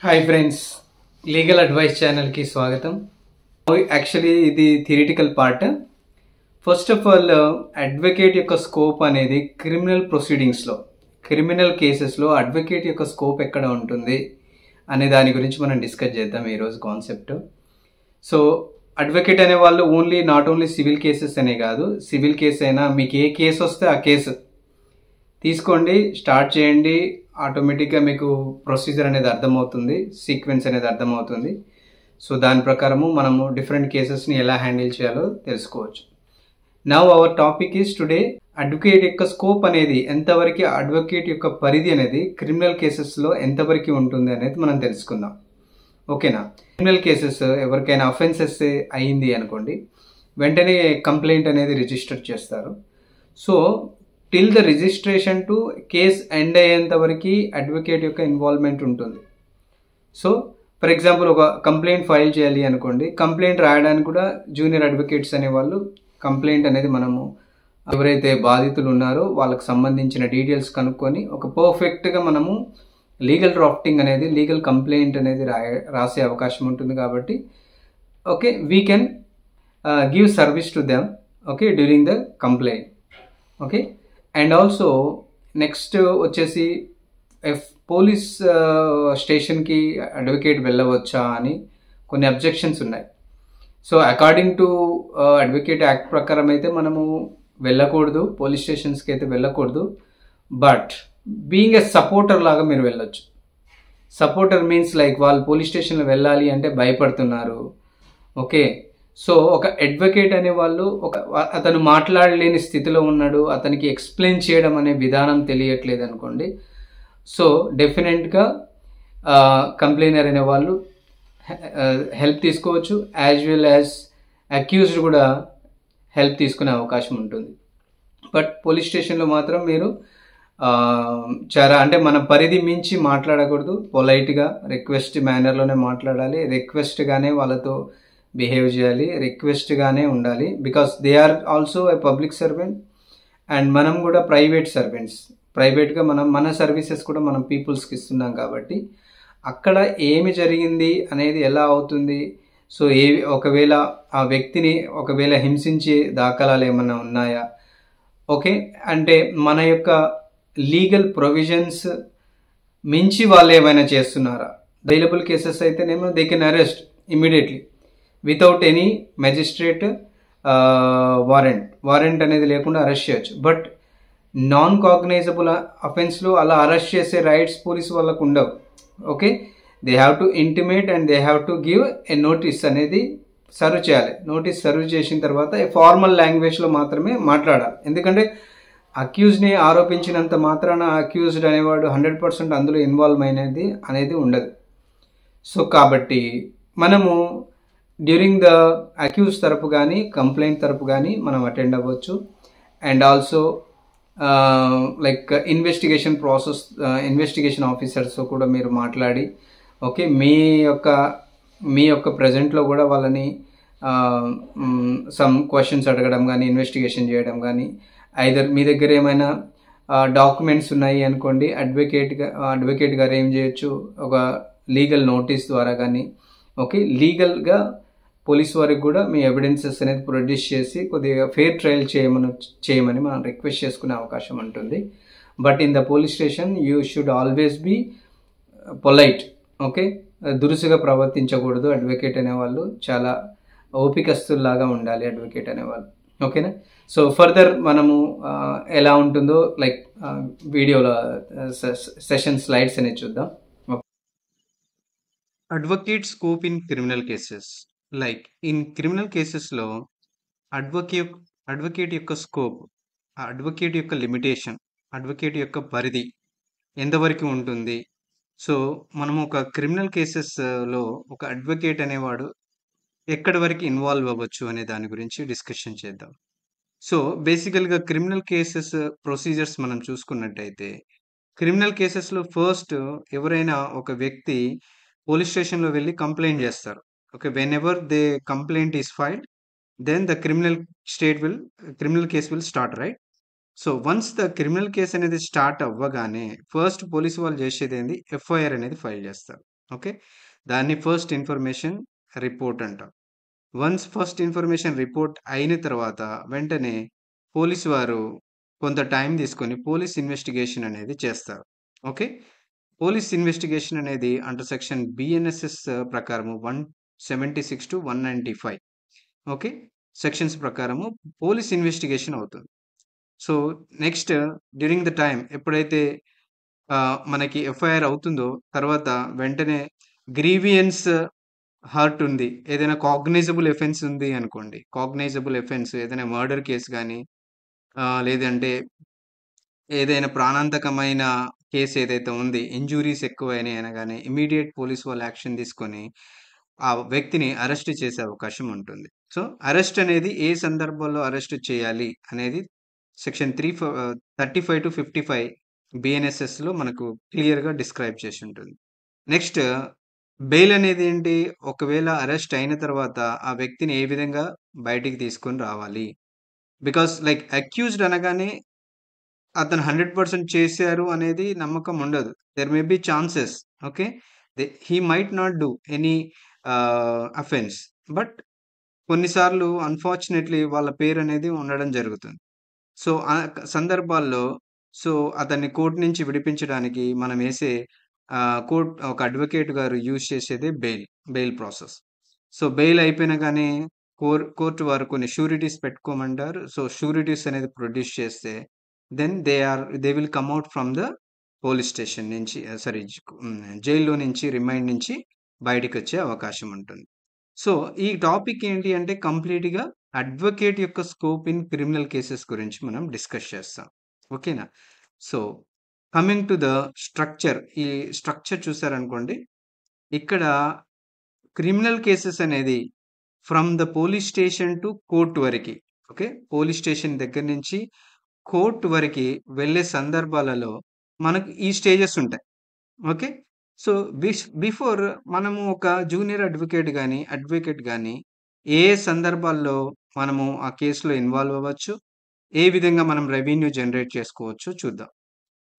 Hi friends, legal advice ఛానల్కి స్వాగతం. Actually ఇది theoretical part. First of all, advocate యొక్క స్కోప్ అనేది క్రిమినల్ కేసెస్లో అడ్వకేట్ యొక్క స్కోప్ ఎక్కడ ఉంటుంది అనే దాని గురించి మనం డిస్కస్ చేద్దాం ఈరోజు కాన్సెప్ట్. సో అడ్వకేట్ అనే వాళ్ళు నాట్ ఓన్లీ సివిల్ కేసెస్ అనే కాదు, సివిల్ కేసు అయినా మీకు ఏ కేసు వస్తే ఆ కేసు తీసుకోండి, స్టార్ట్ చేయండి. ఆటోమేటిక్గా మీకు ప్రొసీజర్ అనేది అర్థమవుతుంది, సీక్వెన్స్ అనేది అర్థమవుతుంది. సో దాని ప్రకారము మనము డిఫరెంట్ కేసెస్ని ఎలా హ్యాండిల్ చేయాలో తెలుసుకోవచ్చు. Now our topic is today advocate యొక్క స్కోప్ అనేది ఎంతవరకు, అడ్వకేట్ యొక్క పరిధి అనేది క్రిమినల్ కేసెస్లో ఎంతవరకు ఉంటుంది అనేది మనం తెలుసుకుందాం. ఓకేనా? క్రిమినల్ కేసెస్ ఎవరికైనా అఫెన్సెస్ అయ్యింది అనుకోండి, వెంటనే కంప్లైంట్ అనేది రిజిస్టర్ చేస్తారు. So till the registration to case end అయ్యేంత వరకు అడ్వకేట్ యొక్క ఇన్వాల్వ్మెంట్ ఉంటుంది. సో ఫర్ ఎగ్జాంపుల్, ఒక కంప్లైంట్ ఫైల్ చేయాలి అనుకోండి, కంప్లైంట్ రాయడానికి కూడా జూనియర్ అడ్వకేట్స్ అనేవాళ్ళు కంప్లైంట్ అనేది మనము ఎవరైతే బాధితులు ఉన్నారో వాళ్ళకి సంబంధించిన డీటెయిల్స్ కనుక్కొని ఒక పర్ఫెక్ట్గా మనము లీగల్ డ్రాఫ్టింగ్ అనేది, లీగల్ కంప్లైంట్ అనేది రాసే అవకాశం ఉంటుంది. కాబట్టి okay, we can give service to them okay during the complaint. Okay, and also next వచ్చేసి పోలీస్ స్టేషన్కి అడ్వకేట్ వెళ్ళవచ్చా అని కొన్ని అబ్జెక్షన్స్ ఉన్నాయి. So according to advocate act ప్రకారం అయితే మనము వెళ్ళకూడదు, పోలీస్ స్టేషన్స్కి అయితే వెళ్ళకూడదు. బట్ బీయింగ్ ఎ సపోర్టర్ లాగా మీరు వెళ్ళొచ్చు. సపోర్టర్ మీన్స్ లైక్ వాళ్ళు పోలీస్ స్టేషన్లో వెళ్ళాలి అంటే భయపడుతున్నారు. ఓకే, సో ఒక అడ్వకేట్ అనే వాళ్ళు అతను మాట్లాడలేని స్థితిలో ఉన్నాడు, అతనికి ఎక్స్ప్లెయిన్ చేయడం అనే విధానం తెలియట్లేదు అనుకోండి. సో డెఫినెట్గా కంప్లైనర్ అనే వాళ్ళు హెల్ప్ తీసుకోవచ్చు, యాజ్ వెల్ యాజ్ అక్యూజ్డ్ కూడా హెల్ప్ తీసుకునే అవకాశం ఉంటుంది. బట్ పోలీస్ స్టేషన్లో మాత్రం మీరు చాలా అంటే మన పరిధి మించి మాట్లాడకూడదు. పొలైట్గా రిక్వెస్ట్ మేనర్లోనే మాట్లాడాలి, రిక్వెస్ట్గానే వాళ్ళతో బిహేవ్ చేయాలి, రిక్వెస్ట్గానే ఉండాలి. Because they are also a public servant and మనం కూడా ప్రైవేట్ సర్వెంట్స్. ప్రైవేట్గా మన సర్వీసెస్ కూడా మనం పీపుల్స్కి ఇస్తున్నాం. కాబట్టి అక్కడ ఏమి జరిగింది అనేది ఎలా అవుతుంది, సో ఒకవేళ ఆ వ్యక్తిని ఒకవేళ హింసించే దాఖలాలు ఏమైనా ఉన్నాయా, ఓకే, అంటే మన యొక్క లీగల్ ప్రొవిజన్స్ మించి వాళ్ళు ఏమైనా చేస్తున్నారా. అవైలబుల్ కేసెస్ అయితేనేమో they can arrest immediately without any magistrate warrant అనేది లేకుండా అరెస్ట్ చేయొచ్చు. బట్ నాన్ కాగ్నైజబుల్ అఫెన్స్లో అలా అరెస్ట్ చేసే రైట్స్ పోలీసు వాళ్ళకు ఉండవు. Okay, they have to intimate and they have to give a notice అనేది సర్వ్ చేయాలి. నోటీస్ సర్వ్ చేసిన తర్వాత ఫార్మల్ లాంగ్వేజ్లో మాత్రమే మాట్లాడాలి. ఎందుకంటే అక్యూజ్ని ఆరోపించినంత మాత్రాన అక్యూజ్డ్ అనేవాడు 100% అందులో ఇన్వాల్వ్ అనేది ఉండదు. సో కాబట్టి మనము డ్యూరింగ్ ద అక్యూజ్ తరపు కానీ కంప్లైంట్ తరపు కానీ మనం అటెండ్ అవ్వచ్చు. అండ్ ఆల్సో లైక్ ఇన్వెస్టిగేషన్ ఆఫీసర్స్తో కూడా మీరు మాట్లాడి ఓకే మీ యొక్క ప్రజెంట్లో కూడా వాళ్ళని సమ్ క్వశ్చన్స్ అడగడం కానీ, ఇన్వెస్టిగేషన్ చేయడం కానీ, ఐదర్ మీ దగ్గర ఏమైనా డాక్యుమెంట్స్ ఉన్నాయి అనుకోండి, అడ్వకేట్ గారు ఏం చేయొచ్చు, ఒక లీగల్ నోటీస్ ద్వారా కానీ ఓకే లీగల్గా పోలీస్ వారికి కూడా మీ ఎవిడెన్సెస్ అనేది ప్రొడ్యూస్ చేసి కొద్దిగా ఫెయిర్ ట్రయల్ చేయమని మనం రిక్వెస్ట్ చేసుకునే అవకాశం ఉంటుంది. But in the police station you should always be polite. Okay, దురుసుగా ప్రవర్తించకూడదు. అడ్వకేట్ అనేవాళ్ళు చాలా ఓపికస్తుల్లాగా ఉండాలి అడ్వకేట్ అనేవాళ్ళు. ఓకేనా? సో ఫర్దర్ మనము ఎలా ఉంటుందో లైక్ వీడియోలో సెషన్ స్లైడ్స్ అనేది చూద్దాం. Advocate scope in criminal cases. Like in criminal కేసెస్లో అడ్వకేట్ యొక్క స్కోప్, అడ్వకేట్ యొక్క లిమిటేషన్, అడ్వకేట్ యొక్క పరిధి ఎంతవరకు ఉంటుంది. సో మనము ఒక క్రిమినల్ కేసెస్లో ఒక అడ్వకేట్ అనేవాడు ఎక్కడి వరకు ఇన్వాల్వ్ అవ్వచ్చు అనే దాని గురించి డిస్కషన్ చేద్దాం. సో బేసికల్గా క్రిమినల్ కేసెస్ ప్రొసీజర్స్ మనం చూసుకున్నట్టయితే, క్రిమినల్ కేసెస్లో ఫస్ట్ ఎవరైనా ఒక వ్యక్తి పోలీస్ స్టేషన్లో వెళ్ళి కంప్లైంట్ చేస్తారు. Okay, whenever they complaint is filed, then the criminal case will start, right? So once the criminal case అనేది స్టార్ట్ అవ్వగానే ఫస్ట్ పోలీసు వాళ్ళు చేసేది ఏంది, ఎఫ్ఐఆర్ అనేది ఫైల్ చేస్తారు. ఓకే. దాన్ని ఫస్ట్ ఇన్ఫర్మేషన్ రిపోర్ట్ అంటాం. వన్స్ ఫస్ట్ ఇన్ఫర్మేషన్ రిపోర్ట్ అయిన తర్వాత వెంటనే పోలీసు వారు కొంత టైం తీసుకొని పోలీస్ ఇన్వెస్టిగేషన్ అనేది చేస్తారు. ఓకే. పోలీస్ ఇన్వెస్టిగేషన్ అనేది అండర్ సెక్షన్ బిఎన్ఎస్ఎస్ ప్రకారము 176-195 ఓకే. సెక్షన్స్ ప్రకారము పోలీస్ ఇన్వెస్టిగేషన్ అవుతుంది. So, next during the time ఎప్పుడైతే మనకి ఎఫ్ఐఆర్ అవుతుందో తర్వాత వెంటనే గ్రీవియన్స్ హర్ట్ ఉంది. ఏదైనా కాగ్నైజబుల్ ఎఫెన్స్ ఉంది అనుకోండి. కాగ్నైజబుల్ ఎఫెన్స్ ఏదైనా మర్డర్ కేస్ గాని లేదంటే ఏదైనా ప్రాణాంతకమైన కేస్ ఏదైతే ఉంది, ఇంజ్యూరీస్ ఎక్కువైనాయి అనగానే ఇమ్మీడియేట్ పోలీస్ వాళ్ళు యాక్షన్ తీసుకొని ఆ వ్యక్తిని అరెస్ట్ చేసే అవకాశం ఉంటుంది. సో, అరెస్ట్ అనేది ఏ సందర్భంలో అరెస్ట్ చేయాలి అనేది సెక్షన్ 35-55 బిఎన్ఎస్ఎస్‌లో మనకు క్లియర్‌గా డిస్క్రైబ్ చేసి ఉంటుంది. నెక్స్ట్ బెయిల్ అనేది ఏంటి? ఒకవేళ అరెస్ట్ అయిన తర్వాత ఆ వ్యక్తిని ఏ విధంగా బయటికి తీసుకొని రావాలి? బికాస్ లైక్ అక్యూజ్డ్ అనగానే అతను 100% చేశారు అనేది నమ్మకం ఉండదు. There may be chances. Okay. He might not do any offence. But కొన్నిసార్లు అన్‌ఫార్చునేట్‌లీ వాళ్ళ పేరనేది ఉండడం జరుగుతుంది. సో, ఆ సందర్భాల్లో సో, అతన్ని కోర్ట్ నుంచి విడిపించడానికి మనం ఏసే ఒక అడ్వకేట్ గారు యూజ్ చేసేదే bail. Bail process. So, bail అయిపోయినగానే కోర్ట్ వారు కొన్ని షూరిటీస్ పెట్టుకోమంటారు. సో, షూరిటీస్ అనేది ప్రొడ్యూస్ చేస్తే then they will come out from the police station నుంచి సారీ జైల్‌లో నుంచి రిమైండ్ నుంచి బయటికొచ్చే అవకాశం ఉంటుంది. సో, ఈ టాపిక్ ఏంటి అంటే కంప్లీట్‌గా అడ్వకేట్ యొక్క స్కోప్ ఇన్ క్రిమినల్ కేసెస్ గురించి మనం డిస్కస్ చేస్తాం. ఓకేనా? So, coming to the structure. ఈ స్ట్రక్చర్ చూసారనుకోండి. ఇక్కడ క్రిమినల్ కేసెస్ అనేది from the police station to court వరకి. ఓకే. పోలీస్ స్టేషన్ దగ్గర నుంచి కోర్ట్ వరకి వెళ్ళే సందర్భాలలో మనకు ఈ స్టేజెస్ ఉంటాయి. ఓకే. సో, బిఫోర్ మనము ఒక జూనియర్ అడ్వకేట్ గాని ఏ ఏ సందర్భాల్లో మనము ఆ కేస్‌లో ఇన్వాల్వ్ అవ్వచ్చు? ఏ విధంగా మనం రెవెన్యూ జనరేట్ చేసుకోవచ్చో చూద్దాం.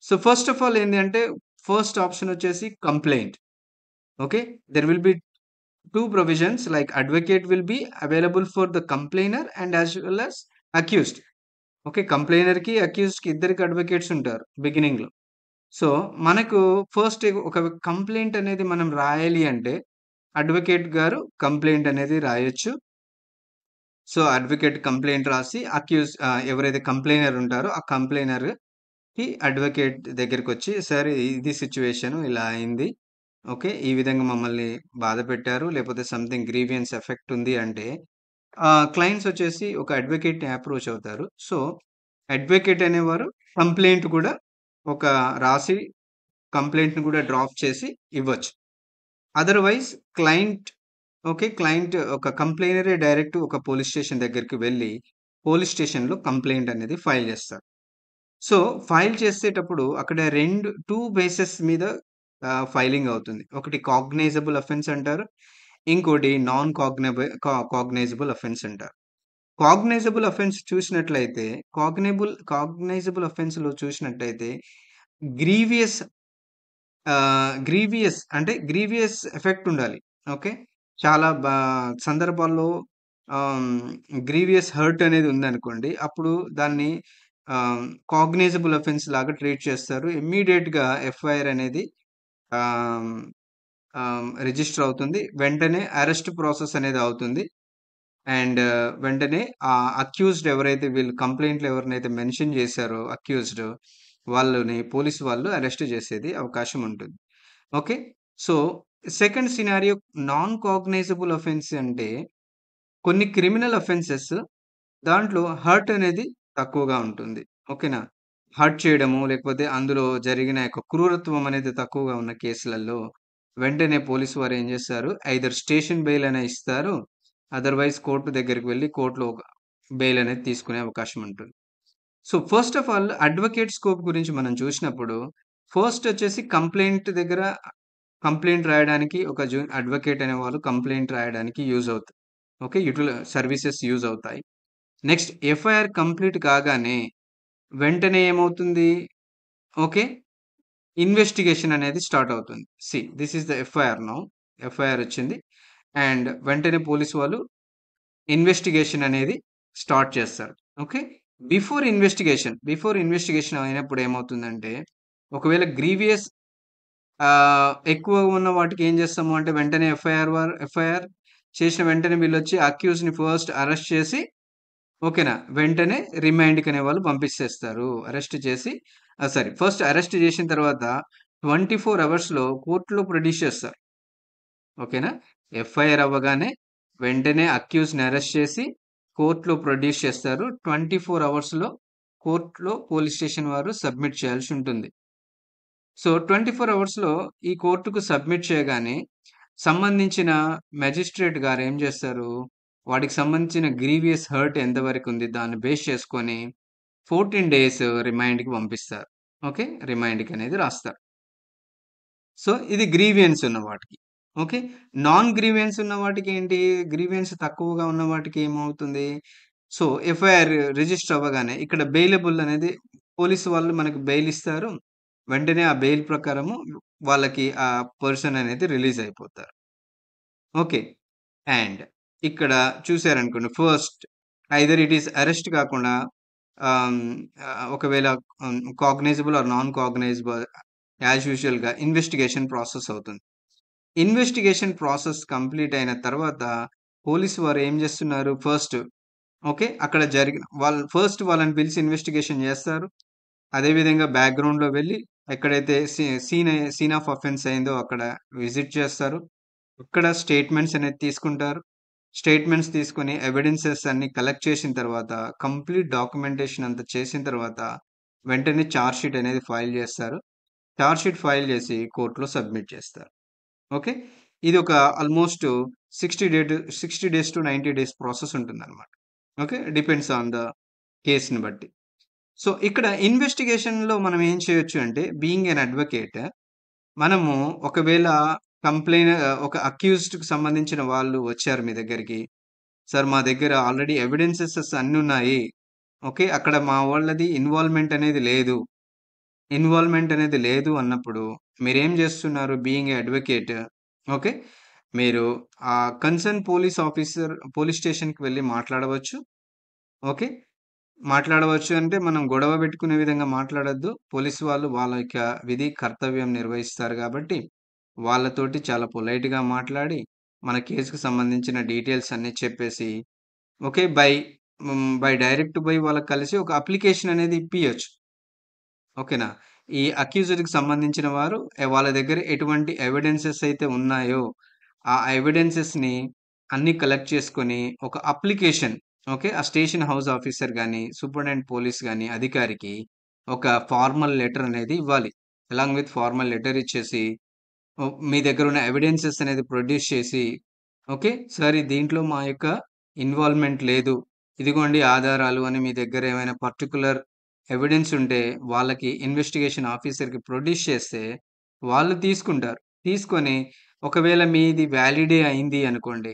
సో, ఫస్ట్ ఆఫ్ ఆల్ ఏంది అంటే ఫస్ట్ ఆప్షన్ వచ్చేసి complaint. Okay. There will be 2 provisions like advocate will be available for the complainer and as well as accused. Okay. కంప్లెయినర్‌కి, అక్యూజ్డ్‌కి ఇద్దరికి అడ్వకేట్స్ ఉంటారు బిగినింగ్‌లో. సో, మనకు ఫస్ట్ ఒక కంప్లెయింట్ అనేది మనం రాయాలి అంటే అడ్వకేట్ గారు కంప్లెయింట్ అనేది రాయొచ్చు. సో, అడ్వకేట్ కంప్లెయింట్ రాసి ఎవరైతే కంప్లెయినర్ ఉంటారో ఆ కంప్లెయినర్‌కి అడ్వకేట్ దగ్గరికొచ్చి సార్ ఇది సిట్యుయేషన్ ఇలా అయింది. ఓకే. ఈ విధంగా మమ్మల్ని బాధపెట్టారు. లేపోతే సంథింగ్ గ్రీవియన్స్ ఎఫెక్ట్ ఉంది అంటే క్లయింట్స్ వచ్చేసి ఒక అడ్వకేట్‌ని అప్రోచ్ అవుతారు. సో, అడ్వకేట్ అనేవారు కంప్లెయింట్ కూడా ఒక రాసి కంప్లెయింట్‌ని కూడా డ్రాఫ్ట్ చేసి ఇవ్వచ్చు. Otherwise client okay. క్లయింట్ ఒక కంప్లెయినరే డైరెక్ట్ ఒక పోలీస్ స్టేషన్ దగ్గరికి వెళ్లి పోలీస్ స్టేషన్‌లో కంప్లెయింట్ అనేది ఫైల్ చేస్తారు. సో, ఫైల్ చేసేటప్పుడు అక్కడ 2 బేసెస్ మీద ఫైలింగ్ అవుతుంది. ఒకటి కాగ్నైజబుల్ అఫెన్స్ అంటారు. ఇంకోటి నాన్ కాగ్నైజబుల్ అఫెన్స్ అంటారు. కాగ్నైజబుల్ అఫెన్స్ చూసినట్లయితే కాగ్నైజబుల్ అఫెన్స్‌లో చూసినట్టయితే గ్రీవియస్ గ్రీవియస్ ఎఫెక్ట్ ఉండాలి. ఓకే. చాలా సందర్భాల్లో ఆహ్, గ్రీవియస్ హర్ట్ అనేది ఉందనుకోండి. అప్పుడు దాన్ని కాగ్నైజబుల్ అఫెన్స్ లాగా ట్రీట్ చేస్తారు. ఇమ్మీడియేట్‌గా ఎఫ్ఐఆర్ అనేది ఆహ్, రిజిస్టర్ అవుతుంది. వెంటనే అరెస్ట్ ప్రాసెస్ అనేది అవుతుంది. అండ్ వెంటనే అక్యూజ్డ్ ఎవరైతే వీళ్ళు కంప్లెయింట్‌లో ఎవరినైతే మెన్షన్ చేశారో అక్యూజ్డ్ వాళ్ళని పోలీసు వాళ్ళు అరెస్ట్ చేసేది అవకాశం ఉంటుంది. Okay. So, second scenario non cognizable offence అంటే కొన్ని క్రిమినల్ అఫెన్సెస్ దాంట్లో హర్ట్ అనేది తక్కువగా ఉంటుంది. ఓకేనా? హర్ట్ చేయడము, లేకపోతే అందులో జరిగిన యొక్క క్రూరత్వం అనేది తక్కువగా ఉన్న కేసులలో వెంటనే పోలీసు వారు ఏం చేస్తారు, ఐదర్ స్టేషన్ బెయిల్ అయినా ఇస్తారు. అదర్‌వైజ్ కోర్ట్ దగ్గరికి వెళ్లి కోర్ట్‌లో బెయిల్ అనేది తీసుకునే అవకాశం ఉంటుంది. So, first of all advocate scope గురించి మనం చూసినప్పుడు ఫస్ట్ వచ్చేసి కంప్లెయింట్ రాయడానికి ఒక అడ్వకేట్ అనేవాళ్ళు కంప్లెయింట్ రాయడానికి యూజ్ అవుతాయి. ఓకే. సర్వీసెస్ యూజ్ అవుతాయి. నెక్స్ట్ ఎఫ్ఐఆర్ కంప్లీట్ కాగానే వెంటనే ఏమవుతుంది? ఓకే. ఇన్వెస్టిగేషన్ అనేది స్టార్ట్ అవుతుంది. This is the FIR now. FIR వచ్చింది. అండ్ వెంటనే పోలీసు వాళ్ళు ఇన్వెస్టిగేషన్ అనేది స్టార్ట్ చేస్తారు. ఓకే. బిఫోర్ ఇన్వెస్టిగేషన్ అయినప్పుడు ఏమవుతుందంటే, ఒకవేళ గ్రీవియస్ ఎక్కువ ఉన్న వాటికి ఏం చేస్తాము అంటే, వెంటనే ఎఫ్ఐఆర్ చేసిన వెంటనే వీళ్ళొచ్చి అక్యూజ్‌ని ఫస్ట్ అరెస్ట్ చేసి, ఓకేనా, వెంటనే రిమాండ్‌కి అనేవాళ్ళు పంపించేస్తారు. అరెస్ట్ చేసి ఫస్ట్ అరెస్ట్ చేసిన తర్వాత 24 అవర్స్‌లో కోర్ట్‌లో ప్రొడ్యూస్ చేస్తారు. ఓకేనా. ఎఫ్ఐఆర్ అవ్వగానే వెంటనే అక్యూజ్‌ని అరెస్ట్ చేసి కోర్ట్‌లో ప్రొడ్యూస్ చేస్తారు. 24 అవర్స్‌లో కోర్ట్‌లో పోలీస్ స్టేషన్ వారు సబ్మిట్ చేయాల్సి ఉంటుంది. సో, 24 అవర్స్‌లో ఈ కోర్ట్‌కు సబ్మిట్ చేయగానే సంబంధించిన మేజిస్ట్రేట్ గారు ఏం చేస్తారు, వాడికి సంబంధించిన గ్రీవియస్ హర్ట్ ఎంతవరకు ఉంది దాన్ని బేస్ చేసుకొని 14 డేస్ రిమాండ్‌కి పంపిస్తారు. ఓకే. రిమాండ్‌కి అనేది రాస్తారు. సో, ఇది గ్రీవియన్స్ ఉన్న వాటికి. ఓకే. నాన్ గ్రీవియన్స్ ఉన్న వాటికి ఏంటి? గ్రీవియన్స్ తక్కువగా ఉన్న వాటికి ఏమవుతుంది? సో, ఎఫ్ఐఆర్ రిజిస్టర్ అవ్వగానే ఇక్కడ బెయిలబుల్ అనేది పోలీసు వాళ్ళు మనకు బెయిల్ ఇస్తారు. వెంటనే ఆ బెయిల్ ప్రకారము వాళ్ళకి ఆ పర్సన్ అనేది రిలీజ్ అయిపోతారు. ఓకే. అండ్ ఇక్కడ చూసారనుకోండి, first either it is arrest కాకుండా ఆహ్, ఒకవేళ cognizable or non cognizable as యూజువల్‌గా ఇన్వెస్టిగేషన్ ప్రాసెస్ అవుతుంది. ఇన్వెస్టిగేషన్ ప్రాసెస్ కంప్లీట్ అయిన తర్వాత పోలీసు వారు ఏం చేస్తున్నారు, ఫస్ట్ ఓకే, అక్కడ జరిగిన వాళ్ళని పిలిచి ఇన్వెస్టిగేషన్ చేస్తారు. అదే విధంగా బ్యాక్‌గ్రౌండ్‌లో వెళ్లి ఎక్కడైతే సీన్ ఆఫ్ అఫెన్స్ అయిందో అక్కడ విజిట్ చేస్తారు. అక్కడ స్టేట్మెంట్స్ అనేది తీసుకుంటారు. స్టేట్మెంట్స్ తీసుకొని ఎవిడెన్సెస్ అన్ని కలెక్ట్ చేసిన తర్వాత, కంప్లీట్ డాక్యుమెంటేషన్ అంతా చేసిన తర్వాత వెంటనే చార్జ్ షీట్ అనేది ఫైల్ చేస్తారు. చార్జ్ షీట్ ఫైల్ చేసి కోర్ట్‌లో సబ్మిట్ చేస్తారు. ఓకే. ఇది ఒక almost 60 days to 90 days process ఉంటుందన్నమాట. ఓకే. డిపెండ్స్ ఆన్ ద కేస్‌ని బట్టి. సో, ఇక్కడ ఇన్వెస్టిగేషన్‌లో మనం ఏం చేయొచ్చు అంటే, బీయింగ్ ఎన్ అడ్వకేట్, మనము ఒకవేళ ఒక అక్యూజ్డ్‌కి సంబంధించిన వాళ్ళు వచ్చారు మీ దగ్గరికి. సార్, మా దగ్గర ఆల్రెడీ ఎవిడెన్సెస్ అన్నున్నాయి. ఓకే. అక్కడ మా వాళ్ళది ఇన్వాల్వ్‌మెంట్ అనేది లేదు అన్నప్పుడు మీరేం జేస్తున్నారు, బీయింగ్ ఎ అడ్వకేట్, ఓకే, మీరు కన్సర్న్ పోలీస్ స్టేషన్‌కి వెళ్లి మాట్లాడవచ్చు. ఓకే. మాట్లాడవచ్చు అంటే మనం గొడవ పెట్టుకునే విధంగా మాట్లాడొద్దు. పోలీసు వాళ్ళు వాళ్ళ యొక్క విధి, కర్తవ్యం నిర్వహిస్తారు గాబట్టి, వాళ్ళతోటి చాలా పొలైట్‌గా మాట్లాడి, మన కేస్‌కి సంబంధించిన డీటెయిల్స్ అన్నీ చెప్పేసి, ఓకే, డైరెక్ట్ బై వాళ్ళకి కలిసి ఒక అప్లికేషన్ అనేది ఇప్పియొచ్చు. ఓకేనా. ఈ అక్యూజ్డ్‌కి సంబంధించిన వారు వాళ్ళ దగ్గర ఎటువంటి ఎవిడెన్సెస్ అయితే ఉన్నాయో, ఆ ఎవిడెన్సెస్‌ని అన్నీ కలెక్ట్ చేసుకొని ఒక అప్లికేషన్, ఓకే, ఆ స్టేషన్ హౌస్ ఆఫీసర్ గాని, సూపరింటెండెంట్ పోలీస్ గాని అధికారికి ఒక ఫార్మల్ లెటర్ అనేది ఇవ్వాలి. అలాంగ్ విత్ ఫార్మల్ లెటర్ ఇచ్చేసి, మీ దగ్గరున్న ఎవిడెన్సెస్ అనేది ప్రొడ్యూస్ చేసి, ఓకే, సార్, దీంట్లో మా యొక్క ఇన్వాల్వ్‌మెంట్ లేదు. ఇదిగోండి ఆధారాలు అని మీ దగ్గర ఏమైనా పర్టిక్యులర్ ఎవిడెన్స్ ఉంటే వాళ్ళకి ఇన్వెస్టిగేషన్ ఆఫీసర్‌కి ప్రొడ్యూస్ చేస్తే వాళ్ళు తీసుకుంటారు. తీసుకొని ఒకవేళ మీది వ్యాలిడే అయింది అనుకోండి.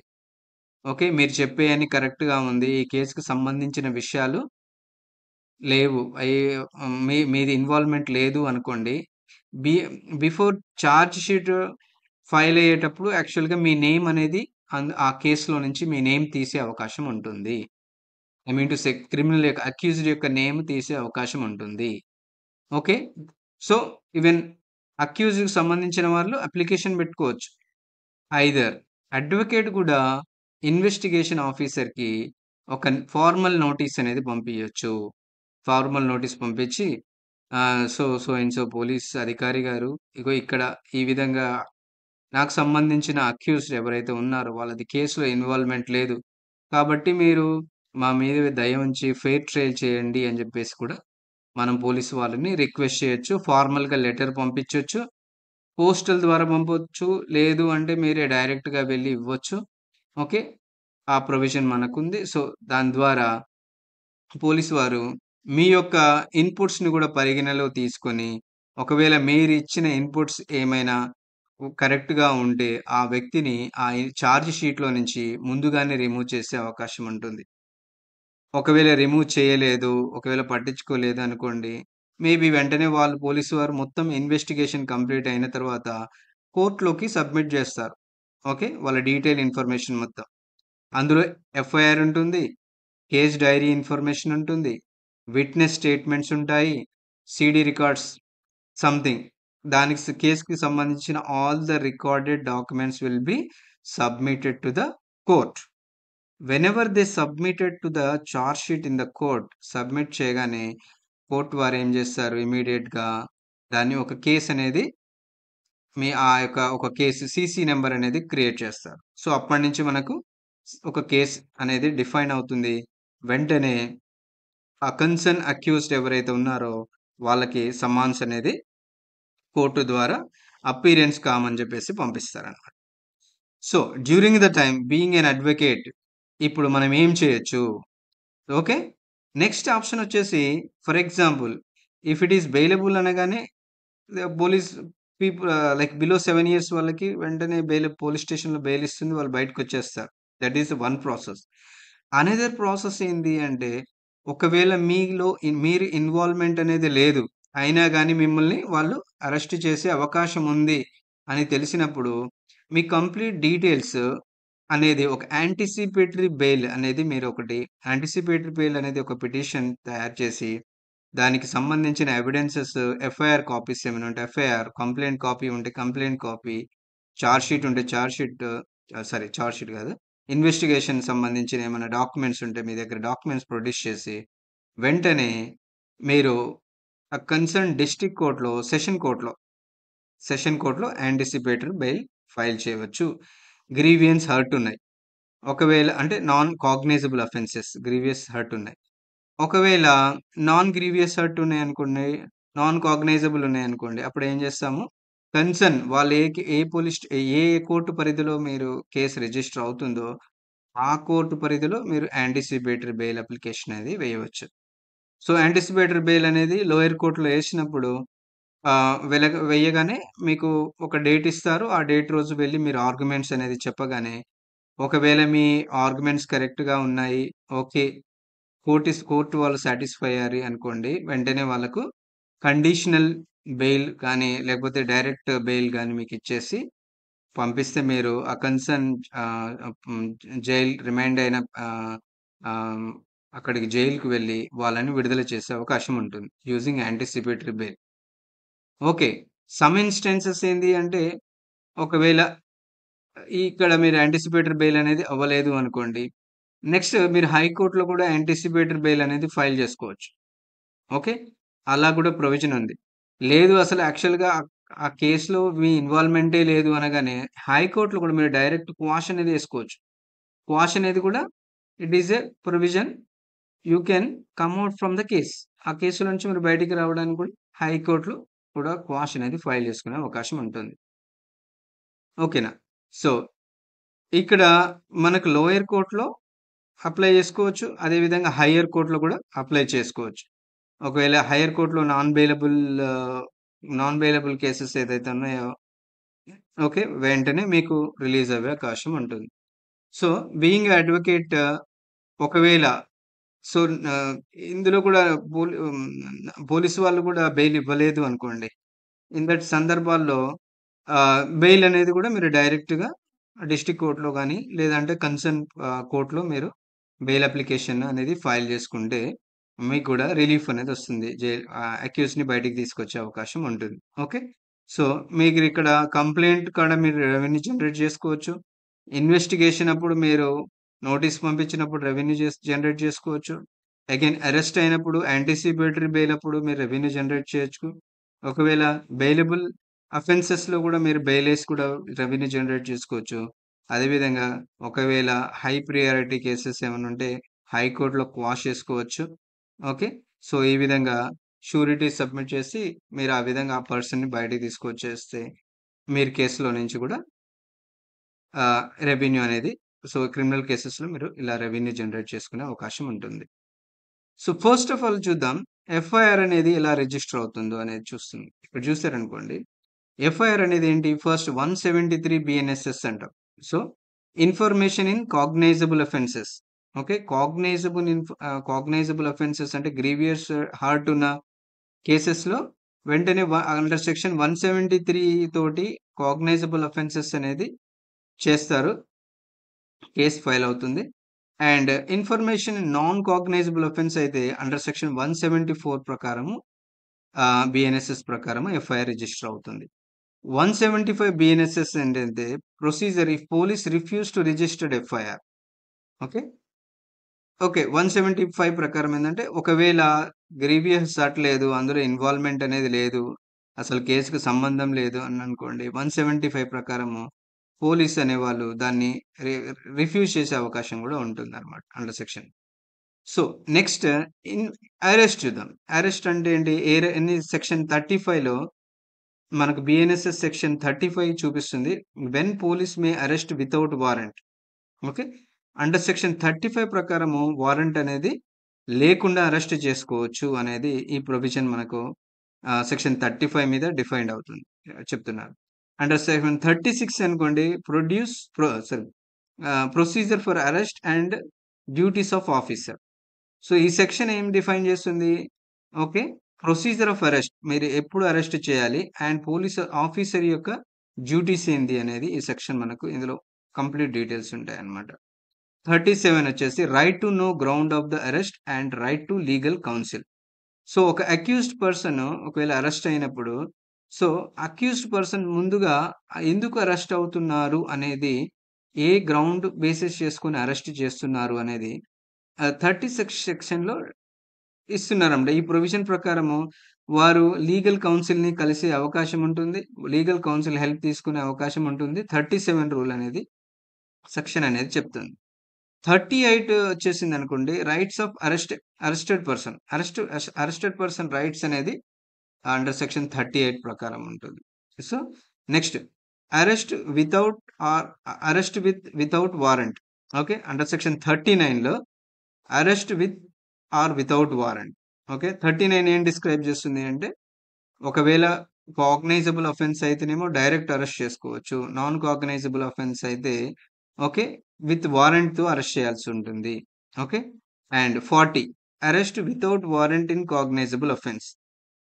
ఓకే. మీరు చెప్పేయన్ని కరెక్ట్‌గా ఉంది. ఈ కేస్‌కి సంబంధించిన విషయాలు లేవు. మీది ఇన్వాల్వ్‌మెంట్ లేదు అనుకోండి. Be before charge sheet file అయ్యేటప్పుడు యాక్చువల్‌గా మీ నేమ్ అనేది ఆ కేస్‌లో నుంచి మీ నేమ్ తీసే అవకాశం ఉంటుంది. I mean to say, criminal యొక్క అక్యూజ్డ్ యొక్క నేమ్ తీసే అవకాశం ఉంటుంది. ఓకే. సో, ఈవెన్ అక్యూజ్డ్‌కి సంబంధించిన వాళ్ళు అప్లికేషన్ పెట్టుకోవచ్చు. ఐదర్ అడ్వకేట్ కూడా ఇన్వెస్టిగేషన్ ఆఫీసర్‌కి ఒక ఫార్మల్ నోటీస్ అనేది పంపియొచ్చు. ఫార్మల్ నోటీస్ పంపించి, సో అండ్ సో పోలీస్ అధికారి గారు, ఇగో ఇక్కడ ఈ విధంగా నాకు సంబంధించిన అక్యూజ్డ్ ఎవరైతే ఉన్నారో వాళ్ళది కేస్‌లో ఇన్వాల్వ్‌మెంట్ లేదు. కాబట్టి మీరు మా మీద దయ ఉంచి ఫెయిర్ ట్రయల్ చేయండి అని జెప్పేసి కూడా మనం పోలీసు వాళ్ళని రిక్వెస్ట్ చేయొచ్చు. ఫార్మల్‌గా లెటర్ పంపించొచ్చు. పోస్టల్ ద్వారా పంపొచ్చు. లేదు అంటే మీరే డైరెక్ట్‌గా వెళ్లి ఇవ్వచ్చు. ఓకే. ఆ ప్రొవిజన్ మనకుంది. సో, దాని ద్వారా పోలీసు వారు మీ యొక్క ఇన్‌పుట్స్‌ని గూడా పరిగణలో తీసుకొని, ఒకవేళ మీరిచ్చిన ఇన్‌పుట్స్ ఏమైనా కరెక్ట్‌గా ఉంటే, ఆ వ్యక్తిని చార్జ్ షీట్‌లో నుంచి ముందుగానే రిమూవ్ చేసే అవకాశం ఉంటుంది. ఒకవేళ రిమూవ్ చేయలేదు, ఒకవేళ పట్టించుకోలేదు అనుకోండి, మేబీ వెంటనే వాళ్ళు పోలీసు వారు మొత్తం ఇన్వెస్టిగేషన్ కంప్లీట్ అయిన తర్వాత కోర్ట్‌లోకి సబ్మిట్ జేస్తారు. ఓకే. వాళ్ళ డీటెయిల్ ఇన్ఫర్మేషన్ మొత్తం. అందులో ఎఫ్ఐఆర్ ఉంటుంది. కేస్ డైరీ ఇన్ఫర్మేషన్ ఉంటుంది. విట్‌నెస్ స్టేట్‌మెంట్స్ ఉంటాయి. CD records something. దానికి కేస్‌కి సంబంధించిన all the recorded documents will be submitted to the court. Whenever they submitted to the charge sheet in the court submit చేయగానే court వారు ఏం చేస్తారు ఇమ్మీడియేట్‌గా దాన్ని ఒక కేస్ అనేది ఆ యొక్క ఒక కేసు సీసీ నంబర్ అనేది క్రియేట్ చేస్తారు. సో, అప్పటినుంచి మనకు ఒక కేస్ అనేది డిఫైన్ అవుతుంది. వెంటనే ఆ కన్సర్న్ అక్యూజ్డ్ ఎవరైతే ఉన్నారో వాళ్ళకి సమన్స్ అనేది కోర్టు ద్వారా అపియరెన్స్ కామని చెప్పేసి పంపిస్తారన్నమాట. So, during the time being an advocate ఇప్పుడు మనం ఏం చేయొచ్చు? ఓకే. నెక్స్ట్ ఆప్షన్ వచ్చేసి for example if it is bailable అనగానే పోలీస్ లైక్ బిలో 7 ఇయర్స్ వాళ్ళకి వెంటనే పోలీస్ స్టేషన్‌లో బెయిల్ ఇస్తుంది. వాళ్ళు బయటకొచ్చేస్తారు. That is one process. Another process ఏంది అంటే ఒకవేళ మీరు ఇన్వాల్వ్‌మెంట్ అనేది లేదు. అయినా గాని మిమ్మల్ని వాళ్ళు అరెస్ట్ చేసే అవకాశం ఉంది అని తెలిసినప్పుడు మీ కంప్లీట్ డీటెయిల్స్ అనేది ఒక యాంటిసిపేటరీ బెయిల్ అనేది ఒక పిటిషన్ తయారు చేసి దానికి సంబంధించిన ఎవిడెన్సెస్ ఎఫ్ఐఆర్ కాపీస్ ఏమైనా ఉంటే ఎఫ్ఐఆర్, కంప్లెయింట్ కాపీ ఉంటే కంప్లెయింట్ కాపీ, చార్జ్ షీట్ ఉంటే చార్జ్ షీట్ కాదు. ఇన్వెస్టిగేషన్ సంబంధించిన ఏమైనా డాక్యుమెంట్స్ ఉంటే మీ దగ్గర డాక్యుమెంట్స్ ప్రొడ్యూస్ చేసి వెంటనే మీరు ఆ కన్సర్న్ డిస్ట్రిక్ట్ కోర్ట్‌లో సెషన్ కోర్ట్‌లో యాంటిసిపేటరీ బెయిల్ ఫైల్ చేయవచ్చు. గ్రీవియన్స్ హర్ట్ ఉన్నాయి. ఒకవేళ అంటే non cognizable offences grievous hurt ఉన్నాయి. ఒకవేళ నాన్ గ్రీవియస్ హర్ట్ ఉన్నాయనుకోండి, నాన్ కాగ్నైజబుల్ ఉన్నాయనుకోండి, అప్పుడేం జేస్తాము, కన్సర్న్ వాళ్ళు ఏ కోర్ట్ పరిధిలో మీరు కేస్ రిజిస్టర్ అవుతుందో, ఆ కోర్ట్ పరిధిలో మీరు యాంటిసిపేటరీ బెయిల్ అప్లికేషన్ అనేది వేయవచ్చు. సో, యాంటిసిపేటరీ బెయిల్ అనేది లోయర్ కోర్ట్‌లో ఏసినప్పుడు వెయ్యగానే మీకు ఒక డేట్ ఇస్తారు. ఆ డేట్ రోజు వెళ్లి మీరు ఆర్గ్యుమెంట్స్ అనేది చెప్పగానే, ఒకవేళ మీ ఆర్గ్యుమెంట్స్ కరెక్ట్‌గా ఉన్నాయి. ఓకే. కోర్ట్ వాళ్ళు సాటిస్ఫై అయ్యారు అనుకోండి. వెంటనే వాళ్ళకు కండిషనల్ బెయిల్ కానీ, లేకపోతే డైరెక్ట్ బెయిల్ గాని మీకిచ్చేసి పంపిస్తే మీరు ఆ కన్సర్న్ ఆహ్, హ్మ్. జైల్ రిమైండ్ అయిన ఆహ్, ఆహ్, అక్కడికి జైలుకి వెళ్లి వాళ్ళని విడుదల చేసే అవకాశం ఉంటుంది. Using anticipatory bail. Okay. Some instances ఏంది అంటే, ఒకవేళ ఇక్కడ మీరు యాంటిసిపేటరీ బెయిల్ అనేది అవ్వలేదు అనుకోండి. నెక్స్ట్ మీరు హైకోర్ట్‌లో కూడా యాంటిసిపేటరీ బెయిల్ అనేది ఫైల్ జేసుకోవచ్చు. ఓకే. అలా కూడా ప్రొవిజన్ ఉంది. లేదు అసలు యాక్చువల్‌గా ఆ కేస్‌లో మీ ఇన్వాల్వ్‌మెంటే లేదు అనగానే హైకోర్ట్‌లో కూడా మీరు డైరెక్ట్ క్వాష్ అనేది ఏసుకోవచ్చు. క్వాష్ అనేది కూడా it is a provision you can come out from the case. ఆ కేసులో నుంచి మీరు బయటికి రావడానికి కూడా హైకోర్ట్‌లో కూడా క్వాష్ అనేది ఫైల్ చేసుకునే అవకాశం ఉంటుంది. ఓకేనా? సో, ఇక్కడ మనకు లోయర్ కోర్ట్‌లో అప్లై చేసుకోవచ్చు. అదేవిధంగా హైయ్యర్ కోర్ట్‌లో కూడా అప్లై చేసుకోవచ్చు. ఒకవేళ హైయ్యర్ కోర్ట్‌లో నాన్ బెయిలబుల్ కేసెస్ ఏదైతే ఉన్నాయో ఓకే. వెంటనే మీకు రిలీజ్ అవ్వే అవకాశం ఉంటుంది. సో, బీయింగ్ ఎ అడ్వకేట్ ఒకవేళ సో, ఆహ్, ఇందులో కూడా పోలీసు వాళ్ళు కూడా బెయిల్ ఇవ్వలేదు అనుకోండి. ఇన్ దట్ సందర్భాల్లో బెయిల్ అనేది కూడా మీరు డైరెక్ట్‌గా డిస్ట్రిక్ట్ కోర్ట్‌లో గాని, లేదంటే కన్సర్న్ కోర్ట్‌లో మీరు బెయిల్ అప్లికేషన్ అనేది ఫైల్ చేసుకుంటే, మీకు కూడా రిలీఫ్ అనేది వస్తుంది. అక్యూజ్డ్‌ని బయటికి తీసుకొచ్చే అవకాశం ఉంటుంది. ఓకే. సో, మీకిక్కడ కంప్లెయింట్ కాడ మీరు రెవెన్యూ జనరేట్ చేసుకోవచ్చు. ఇన్వెస్టిగేషన్ అప్పుడు మీరు నోటీస్ పంపించినప్పుడు జనరేట్ చేసుకోవచ్చు. అగైన్ అరెస్ట్ అయినప్పుడు యాంటిసిపేటరీ బెయిల్ అప్పుడు మీరు రెవెన్యూ జనరేట్ చేయొచ్చు. ఒకవేళ బెయిలబుల్ అఫెన్సెస్‌లో కూడా మీరు బెయిలేసి కూడా రెవెన్యూ జనరేట్ చేసుకోవచ్చు. అదేవిధంగా ఒకవేళ హై ప్రియారిటీ కేసెస్ ఏమన్నా ఉంటే హైకోర్ట్‌లో క్వాష్ చేసుకోవచ్చు. ఓకే. సో, ఈ విధంగా షూరిటీ సబ్మిట్ చేసి మీరు ఆ విధంగా ఆ పర్సన్‌ని బయటికి తీసుకొచ్చేస్తే మీరు కేసులో నుంచి కూడా రెవెన్యూ అనేది సో, క్రిమినల్ కేసెస్‌లో మీరు ఇలా రెవెన్యూ జనరేట్ చేసుకునే అవకాశం ఉంటుంది. సో, ఫస్ట్ ఆఫ్ ఆల్ చూద్దాం. ఎఫ్ఐఆర్ అనేది ఎలా రిజిస్టర్ అవుతుందో అనేది చూస్తుంది. ఇక్కడ చూసారనుకోండి. ఎఫ్ఐఆర్ అనేది ఏంటి? ఫస్ట్ 173 బిఎన్ఎస్ఎస్ అంటాం. So, information in cognisable offences. Okay. Cognisable offences అంటే గ్రీవియస్ హార్ట్ ఉన్న కేసెస్‌లో వెంటనే అండర్ సెక్షన్ 173 తోటి కాగ్నైజబుల్ అఫెన్సెస్ అనేది చేస్తారు. కేస్ ఫైల్ అవుతుంది. And information non cognizable offence అయితే అండర్ సెక్షన్ 174 ప్రకారము బిఎన్ఎస్ఎస్ ప్రకారం ఎఫ్ఐఆర్ రిజిస్టర్ అవుతుంది. 175 బిఎన్ఎస్ఎస్ ఏంటంటే procedure if police refuse to registered FIR. Okay. Okay. 175 ప్రకారం ఏందంటే ఒకవేళ గ్రీవియస్ అట్లేదు, అందులో ఇన్వాల్వ్‌మెంట్ అనేది లేదు, అసలు కేస్‌కి సంబంధం లేదు అని అనుకోండి. 175 ప్రకారము పోలీస్ అనేవాళ్ళు దాన్ని రి రిఫ్యూజ్ చేసే అవకాశం గూడా ఉంటుందన్నమాట under section. So, next in arrest చూద్దాం. అరెస్ట్ అంటే ఏంటి? ఎన్ని సెక్షన్ 35లో మనకు బిఎన్ఎస్ఎస్ సెక్షన్ 35 చూపిస్తుంది. When police May arrest without warrant. Okay. Under section 35 ప్రకారము వారెంట్ అనేది లేకుండా అరెస్ట్ చేసుకోవచ్చు అనేది ఈ ప్రొవిజన్ మనకు సెక్షన్ 35 మీద డిఫైన్డ్ అవుతుంది. చెప్తున్నారు. అండర్ సెక్షన్ 36 అనుకోండి procedure for arrest and duties of officer. So, ఈ సెక్షన్ ఏం డిఫైన్ చేస్తుంది? ఓకే. ప్రొసీజర్ ఆఫ్ అరెస్ట్ మీరు ఎప్పుడు అరెస్ట్ చేయాలి అండ్ పోలీస్ ఆఫీసర్ యొక్క డ్యూటీస్ ఏంటి అనేది ఈ సెక్షన్ మనకు ఇందులో కంప్లీట్ డీటెయిల్స్ ఉంటాయన్నమాట. 37 వచ్చేసి right to know ground of the arrest and right to legal council. So, ఒక అక్యూజ్డ్ పర్సన్ ఒకవేళ అరెస్ట్ అయినప్పుడు, సో, అక్యూజ్డ్ పర్సన్ ముందుగా ఎందుకు అరెస్ట్ అవుతున్నారు అనేది, ఏ గ్రౌండ్ బేసిస్ చేసుకొని అరెస్ట్ చేస్తున్నారు అనేది 36 సెక్షన్‌లో ఇస్తున్నారన్నమాట. ఈ ప్రొవిజన్ ప్రకారము వారు లీగల్ కౌన్సిల్‌ని కలిసే అవకాశం ఉంటుంది. లీగల్ కౌన్సిల్ హెల్ప్ తీసుకునే అవకాశం ఉంటుంది. 37 రూల్ అనేది సెక్షన్ అనేది చెప్తుంది. 38 వచ్చేసిందనుకోండి rights of arrested person. Arrested person rights అనేది అండర్ సెక్షన్ 38 ప్రకారం ఉంటుంది. So, next arrest without or arrest without warrant. Okay. Under section 39లో arrest with or without warrant. Okay. 39 ఏం డిస్క్రైబ్ చేస్తుంది అంటే, ఒకవేళ కాగ్నైజబుల్ అఫెన్స్ అయితేనేమో డైరెక్ట్ అరెస్ట్ చేసుకోవచ్చు. నాన్ కాగ్నైజబుల్ అఫెన్స్ అయితే ఓకే. విత్ వారెంట్‌తో అరెస్ట్ చేయాల్సి ఉంటుంది. Okay. And 40 arrest without warrant in cognizable offence.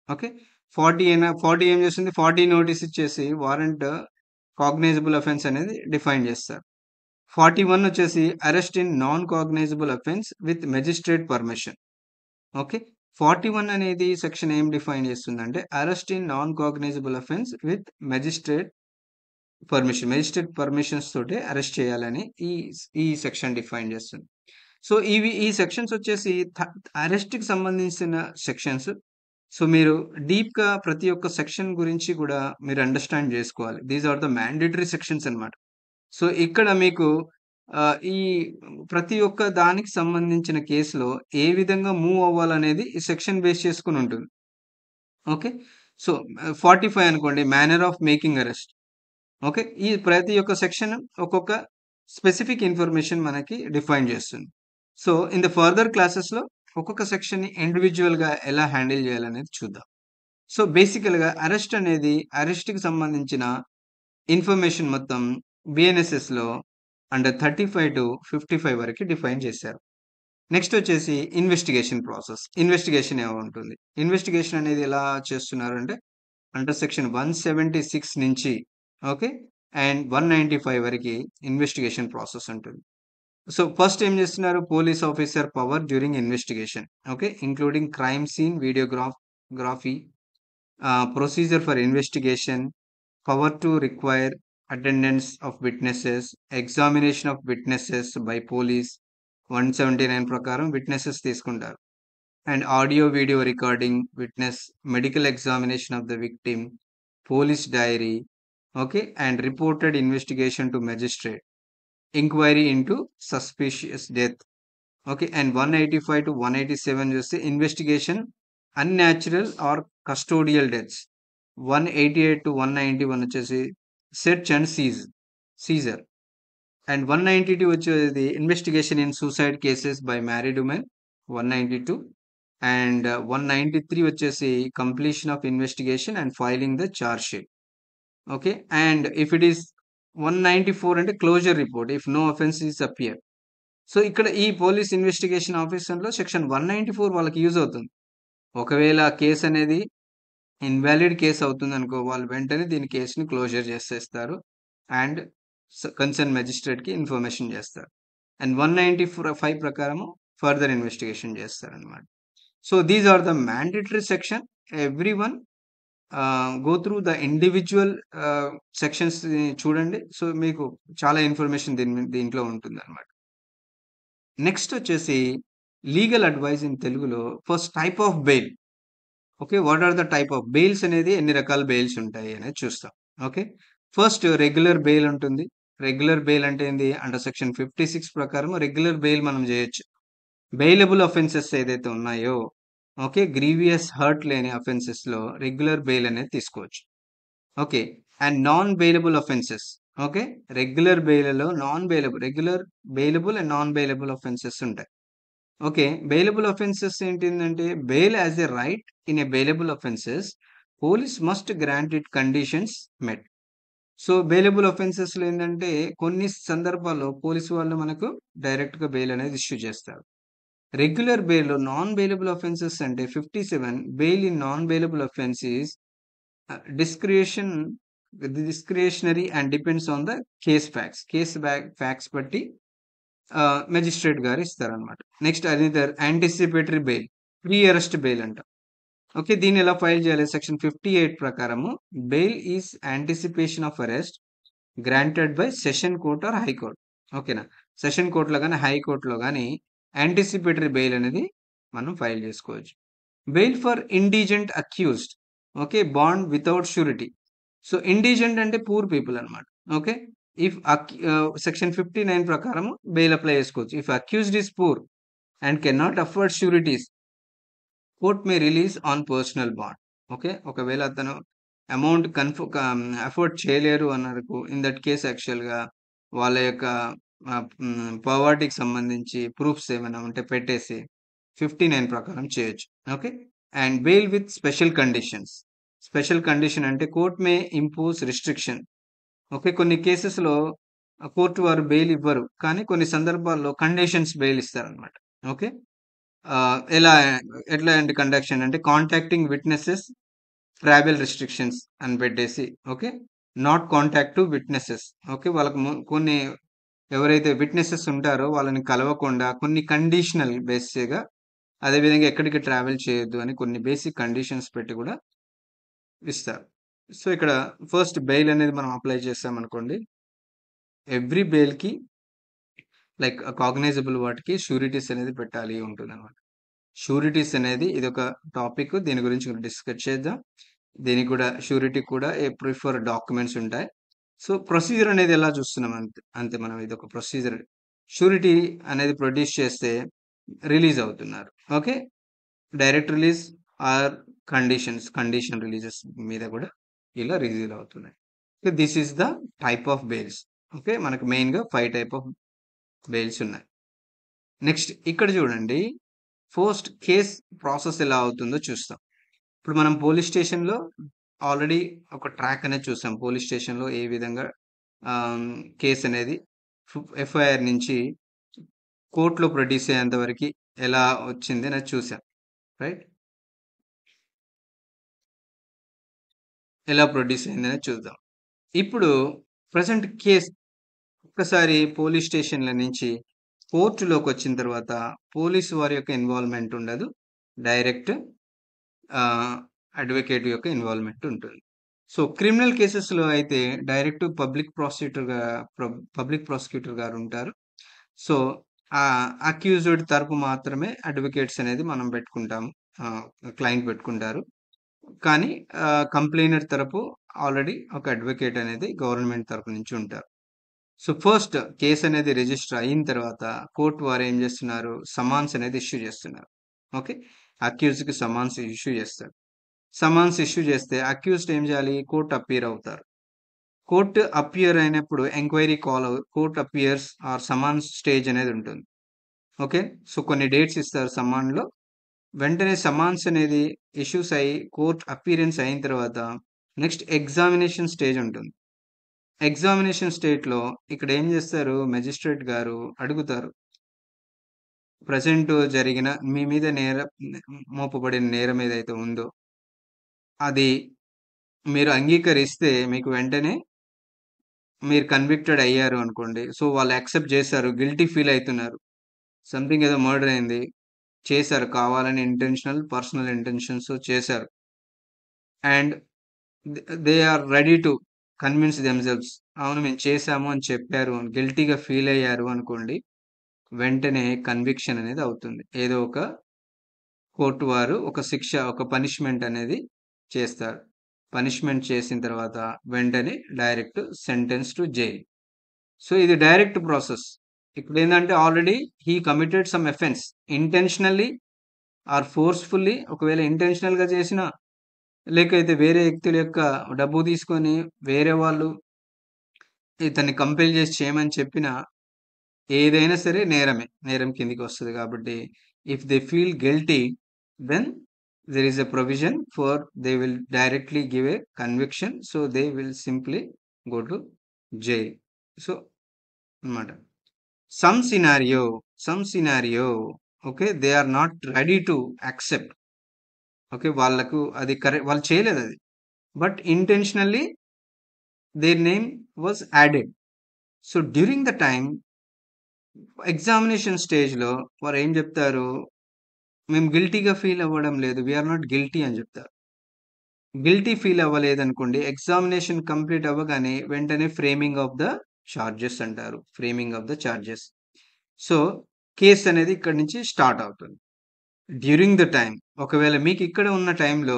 Okay. 40 ఏం చేస్తుంది? 40 నోటీస్ ఇచ్చేసి వారెంట్ కాగ్నైజబుల్ అఫెన్స్ అనేది డిఫైన్ చేస్తారు. 41 వచ్చేసి arrest in non cognizable offence with magistrate permission. Okay. 41 అనేది సెక్షన్ ఏం డిఫైన్ చేస్తుందంటే arrest in non cognizable offence with magistrate magistrate permissions తోటే అరెస్ట్ చేయాలని ఈ సెక్షన్ డిఫైన్ చేస్తుంది. సో, ఈ సెక్షన్స్ వచ్చేసి అరెస్ట్‌కి సంబంధించిన సెక్షన్స్. సో, మీరు డీప్‌గా ప్రతి ఒక్క సెక్షన్ గురించి కూడా మీరు అండర్‌స్టాండ్ చేసుకోవాలి. These are the mandatory sections అన్నమాట. సో, ఇక్కడ మీకు ఈ ప్రతి ఒక్క దానికి సంబంధించిన కేస్‌లో ఏ విధంగా మూవ్ అవ్వాలనేది ఈ సెక్షన్ బేస్ చేసుకొని ఉంటుంది. ఓకే. సో, 45 అనుకోండి manner of making arrest. Okay. ఈ ప్రతి ఒక్క సెక్షన్ ఒక్కొక్క స్పెసిఫిక్ ఇన్ఫర్మేషన్ మనకి డిఫైన్ చేస్తుంది. సో, ఇన్ ద ఫర్దర్ క్లాసెస్‌లో ఒక్కొక్క సెక్షన్‌ని ఇండివిడ్యువల్‌గా ఎలా హ్యాండిల్ చేయాలనేది చూద్దాం. సో, బేసికల్‌గా అరెస్ట్ అనేది అరెస్ట్‌కి సంబంధించిన ఇన్ఫర్మేషన్ మొత్తం బిఎన్ఎస్ఎస్‌లో అండర్ 35-55 వరకి డిఫైన్ చేశారు. నెక్స్ట్ వచ్చేసి ఇన్వెస్టిగేషన్ ప్రాసెస్. ఇన్వెస్టిగేషన్ ఏముంటుంది? ఇన్వెస్టిగేషన్ అనేది ఎలా చేస్తున్నారంటే అండర్ సెక్షన్ 176 నుంచి ఓకే. అండ్ 195 వరకి ఇన్వెస్టిగేషన్ ప్రాసెస్ ఉంటుంది. సో, ఫస్ట్ ఏం చేస్తున్నారు? Police officer power during investigation. Okay. Including crime scene videography, procedure for investigation, power to require attendance of witnesses, examination of witnesses by police. 179 ప్రకారం witnesses తీసుకుంటారు. And audio video recording, witness, medical examination of the victim, police diary. Okay. And reported investigation to magistrate, enquiry into suspicious death. Okay. And 185-187 చూస్తే investigation unnatural or custodial deaths. 188-191 వచ్చేసి search and seizure. And 192 వచ్చేది investigation in suicide cases by married women. 192 and 193 వచ్చేసి completion of investigation and filing the charge sheet. Okay. And if it is 194 అంటే closure report if no offence is appear. So, ఇక్కడ ఈ police investigation ఆఫీసర్‌లో section 194 వాళ్ళకి use అవుతుంది. ఒకవేళ ఆ case అనేది invalid case అవుతుంది అనుకో, వాళ్ళు వెంటనే దీని కేసుని క్లోజర్ చేసేస్తారు అండ్ కన్సర్న్ మెజిస్ట్రేట్ కి ఇన్ఫర్మేషన్ చేస్తారు. అండ్ 195 ప్రకారము ఫర్దర్ ఇన్వెస్టిగేషన్ చేస్తారనమాట. So these are the mandatory section. Every one go through the individual sections చూడండి. సో మీకు చాలా ఇన్ఫర్మేషన్ దీంట్లో ఉంటుంది అనమాట. నెక్స్ట్ వచ్చేసి లీగల్ అడ్వైస్ ఇన్ తెలుగులో first type of bail. Okay, what are the type of bails అనేది ఎన్ని రకాల బెయిల్స్ ఉంటాయి అనేది చూస్తాం. ఓకే, ఫస్ట్ రెగ్యులర్ బెయిల్ ఉంటుంది. రెగ్యులర్ బెయిల్ అంటే ఏంది? అండర్ సెక్షన్ 56 ప్రకారం రెగ్యులర్ బెయిల్ మనం చేయొచ్చు. బెయిలబుల్ అఫెన్సెస్ ఏదైతే ఉన్నాయో, ఓకే, గ్రీవియస్ హర్ట్ లేని అఫెన్సెస్ లో రెగ్యులర్ బెయిల్ అనేది తీసుకోవచ్చు. Okay, and non bailable offences. Okay, regular బెయిల్లో non bailable, regular bailable and non bailable offences ఉంటాయి. ఓకే, బెయిలబుల్ అఫెన్సెస్ ఏంటిందంటే bail as a right in a bailable offences police must grant it conditions met. So bailable offences లో ఏంటంటే కొన్ని సందర్భాల్లో police వాళ్ళు మనకు direct గా బెయిల్ అనేది ఇష్యూ చేస్తారు. Regular bail non bailable offences అంటే 57 bail in non bailable offence is discretion discretionary and depends on the case facts బట్టి మెజిస్ట్రేట్ గారు ఇస్తారనమాట. Next other anticipatory bail, pre arrest bail అంట. ఓకే, దీన్ని ఎలా ఫైల్ చేయాలి? సెక్షన్ 58 ప్రకారము bail is anticipation of arrest granted by session court or high court. ఓకేనా, session కోర్టులో కానీ హైకోర్టులో కానీ యాంటిసిపేటరీ బెయిల్ అనేది మనం ఫైల్ చేసుకోవచ్చు. Bail for indigent accused. Okay, bond without surety. So indigent అంటే పూర్ పీపుల్ అనమాట. ఓకే, ఇఫ్ సెక్షన్ 59 ప్రకారం బెయిల్ అప్లై చేసుకోవచ్చు. If accused is poor and can not afford sureties court may release on personal bond. Okay, ఒకవేళ అతను amount afford చేయలేరు అన్నారు, in that case యాక్చువల్గా వాళ్ళ యొక్క పవర్టీకి సంబంధించి ప్రూఫ్స్ ఏమైనా ఉంటే పెట్టేసి 59 ప్రకారం చేయొచ్చు. Okay, and bail with special conditions. Special condition అంటే court may impose restriction. Okay, కొన్ని కేసెస్లో కోర్టు వారు బెయిల్ ఇవ్వరు, కానీ కొన్ని సందర్భాల్లో కండిషన్స్ బెయిల్ ఇస్తారనమాట. ఓకే, ఎట్లాంటి కండక్షన్ అంటే కాంటాక్టింగ్ విట్నెసెస్, ట్రావెల్ రిస్ట్రిక్షన్స్ అని పెట్టేసి, okay, not contact to witnesses. Okay, వాళ్ళకు కొన్ని ఎవరైతే విట్నెసెస్ ఉంటారో వాళ్ళని కలవకుండా కొన్ని కండిషనల్ బేస్గా, అదేవిధంగా ఎక్కడికి ట్రావెల్ చేయొద్దు అని కొన్ని బేసిక్ కండిషన్స్ పెట్టి కూడా ఇస్తారు. సో ఇక్కడ ఫస్ట్ బెయిల్ అనేది మనం అప్లై చేస్తాం అనుకోండి, ఎవ్రీ బెయిల్కి లైక్ కాగ్నైజబుల్ వాటికి షూరిటీస్ అనేది పెట్టాలి ఉంటుంది అనమాట. షూరిటీస్ అనేది ఇది ఒక టాపిక్, దీని గురించి డిస్కస్ చేద్దాం. దీనికి కూడా షూరిటీ కూడా ఏ ప్రిఫర్ డాక్యుమెంట్స్ ఉంటాయి. సో ప్రొసీజర్ అనేది ఎలా చూస్తున్నాం అంతే మనం ఇది ఒక ప్రొసీజర్. షూరిటీ అనేది ప్రొడ్యూస్ చేస్తే రిలీజ్ అవుతున్నారు. Okay, direct release are condition releases మీద కూడా ఇలా రిలీజ్ అవుతున్నాయి. This is the type of bails. Okay, మనకు మెయిన్గా 5 టైప్ ఆఫ్ బెయిల్స్ ఉన్నాయి. నెక్స్ట్ ఇక్కడ చూడండి, ఫస్ట్ కేస్ ప్రాసెస్ ఎలా అవుతుందో చూస్తాం. ఇప్పుడు మనం పోలీస్ స్టేషన్లో ఆల్రెడీ ఒక ట్రాక్ అనేది చూసాం. పోలీస్ స్టేషన్లో ఏ విధంగా కేసు అనేది ఎఫ్ఐఆర్ నుంచి కోర్టులో ప్రొడ్యూస్ అయ్యేంత వరకు ఎలా వచ్చింది అనేది చూసాం, రైట్? ఎలా ప్రొడ్యూస్ అయింది అనేది చూద్దాం. ఇప్పుడు ప్రజెంట్ కేస్ ఒక్కసారి పోలీస్ స్టేషన్ల నుంచి కోర్టులోకి వచ్చిన తర్వాత పోలీసు వారి యొక్క ఇన్వాల్వ్మెంట్ ఉండదు, డైరెక్ట్ అడ్వకేట్ యొక్క ఇన్వాల్వ్మెంట్ ఉంటుంది. సో క్రిమినల్ కేసెస్లో అయితే డైరెక్ట్ పబ్లిక్ ప్రాసిక్యూటర్ గారు ఉంటారు. సో ఆ అక్యూజ్డ్ తరపు మాత్రమే అడ్వకేట్స్ అనేది మనం పెట్టుకుంటాము, క్లయింట్ పెట్టుకుంటారు. కానీ కంప్లైనర్ తరపు ఆల్రెడీ ఒక అడ్వకేట్ అనేది గవర్నమెంట్ తరపు నుంచి ఉంటారు. సో ఫస్ట్ కేసు అనేది రిజిస్టర్ అయిన తర్వాత కోర్టు వారు ఏం చేస్తున్నారు, సమన్స్ అనేది ఇష్యూ చేస్తున్నారు. ఓకే, అక్యూజ్కి సమన్స్ ఇష్యూ చేస్తారు. సమన్స్ ఇష్యూ చేస్తే అక్యూజ్డ్ ఏం చేయాలి, కోర్టు అపియర్ అవుతారు. కోర్టు అపియర్ అయినప్పుడు enquiry call, court appears or summons stage అనేది ఉంటుంది. ఓకే, సో కొన్ని డేట్స్ ఇస్తారు సమాన్లో. వెంటనే సమాన్స్ అనేది ఇష్యూస్ అయ్యి కోర్ట్ అపీరెన్స్ అయిన తర్వాత నెక్స్ట్ ఎగ్జామినేషన్ స్టేజ్ ఉంటుంది. ఎగ్జామినేషన్ స్టేట్లో ఇక్కడ ఏం చేస్తారు, మెజిస్ట్రేట్ గారు అడుగుతారు, ప్రెజెంట్ జరిగిన మీ మీద మోపబడిన నేరం ఏదైతే ఉందో అది మీరు అంగీకరిస్తే మీకు వెంటనే మీరు కన్విక్టెడ్ అయ్యారు అనుకోండి. సో, వాళ్ళు యాక్సెప్ట్ చేశారు. గిల్టీ ఫీల్ అయితున్నారు. సంథింగ్ ఏదో మర్డర్ అయింది. చేశారు కావాలని పర్సనల్ ఇంటెన్షన్స్‌తో చేశారు. And they are ready to convince themselves. అవును మేము చేశాము అని చెప్పారు. గిల్టీ‌గా ఫీల్ అయ్యారు అనుకోండి. వెంటనే కన్విక్షన్ అనేది అవుతుంది. ఏదో ఒక కోర్ట్ వారు ఒక శిక్ష, ఒక పనిష్మెంట్ అనేది చేస్తారు. పనిష్మెంట్ చేసిన తర్వాత వెంటనే direct sentence to jail. So, ఇది డైరెక్ట్ ప్రాసెస్. ఇప్పుడేందంటే already he committed some offence. Intentionally or forcefully ఒకవేళ ఇంటెన్షనల్‌గా చేసినా, లేకైతే వేరే వ్యక్తుల యొక్క డబ్బు తీసుకొని వేరే వాళ్ళు ఇతన్ని కంపెల్ చేసి చేయమని చెప్పినా, ఏదైనా సరే నేరమే. నేరం కిందికి వస్తది కాబట్టి, if they feel guilty then there is a provision for they will directly give a conviction. So, they will simply go to jail. So, అన్నమాట. Some scenario, okay, they are not ready to accept. Okay. వాళ్ళకు అది వాళ్ళు చేయలేదది. But intentionally their name was added. So, during the time examination స్టేజ్‌లో వారేం జెప్తారు, మేము గిల్టీ‌గా ఫీల్ అవ్వడం లేదు. వి ఆర్ నాట్ గిల్టీ అని జెప్తారు. గిల్టీ ఫీల్ అవ్వలేదనుకోండి, ఎగ్జామినేషన్ కంప్లీట్ అవ్వగానే వెంటనే ఫ్రేమింగ్ ఆఫ్ ద చార్జెస్ అంటారు. Framing of the charges. So, case అనేది ఇక్కడి నుంచి స్టార్ట్ అవుతుంది. డ్యూరింగ్ ద టైమ్ ఒకవేళ మీకిక్కడ ఉన్న టైంలో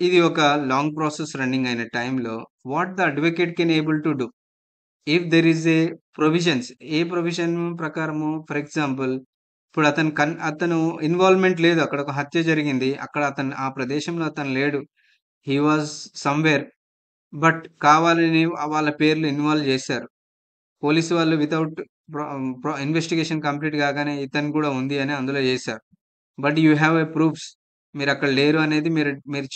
ఇది ఒక లాంగ్ ప్రాసెస్ రన్నింగ్ అయిన టైంలో what the advocate can able to do if there is a provisions A provision ప్రకారము ఫర్ ఎగ్జాంపుల్ ఇప్పుడు అతను ఇన్వాల్వ్‌మెంట్ లేదు. అక్కడ ఒక హత్య జరిగింది. అక్కడ అతను ఆ ప్రదేశంలో అతను లేడు. He was somewhere. బట్ కావాలని వాళ్ళ పేర్లు ఇన్వాల్వ్ చేశారు. పోలీసు వాళ్ళు వితౌట్ ఇన్వెస్టిగేషన్ కంప్లీట్ కాగానే ఇతను కూడా ఉంది అని అందులో చేశారు. But you have a proofs. మీరక్కడ లేరు అనేది మీరు మీరు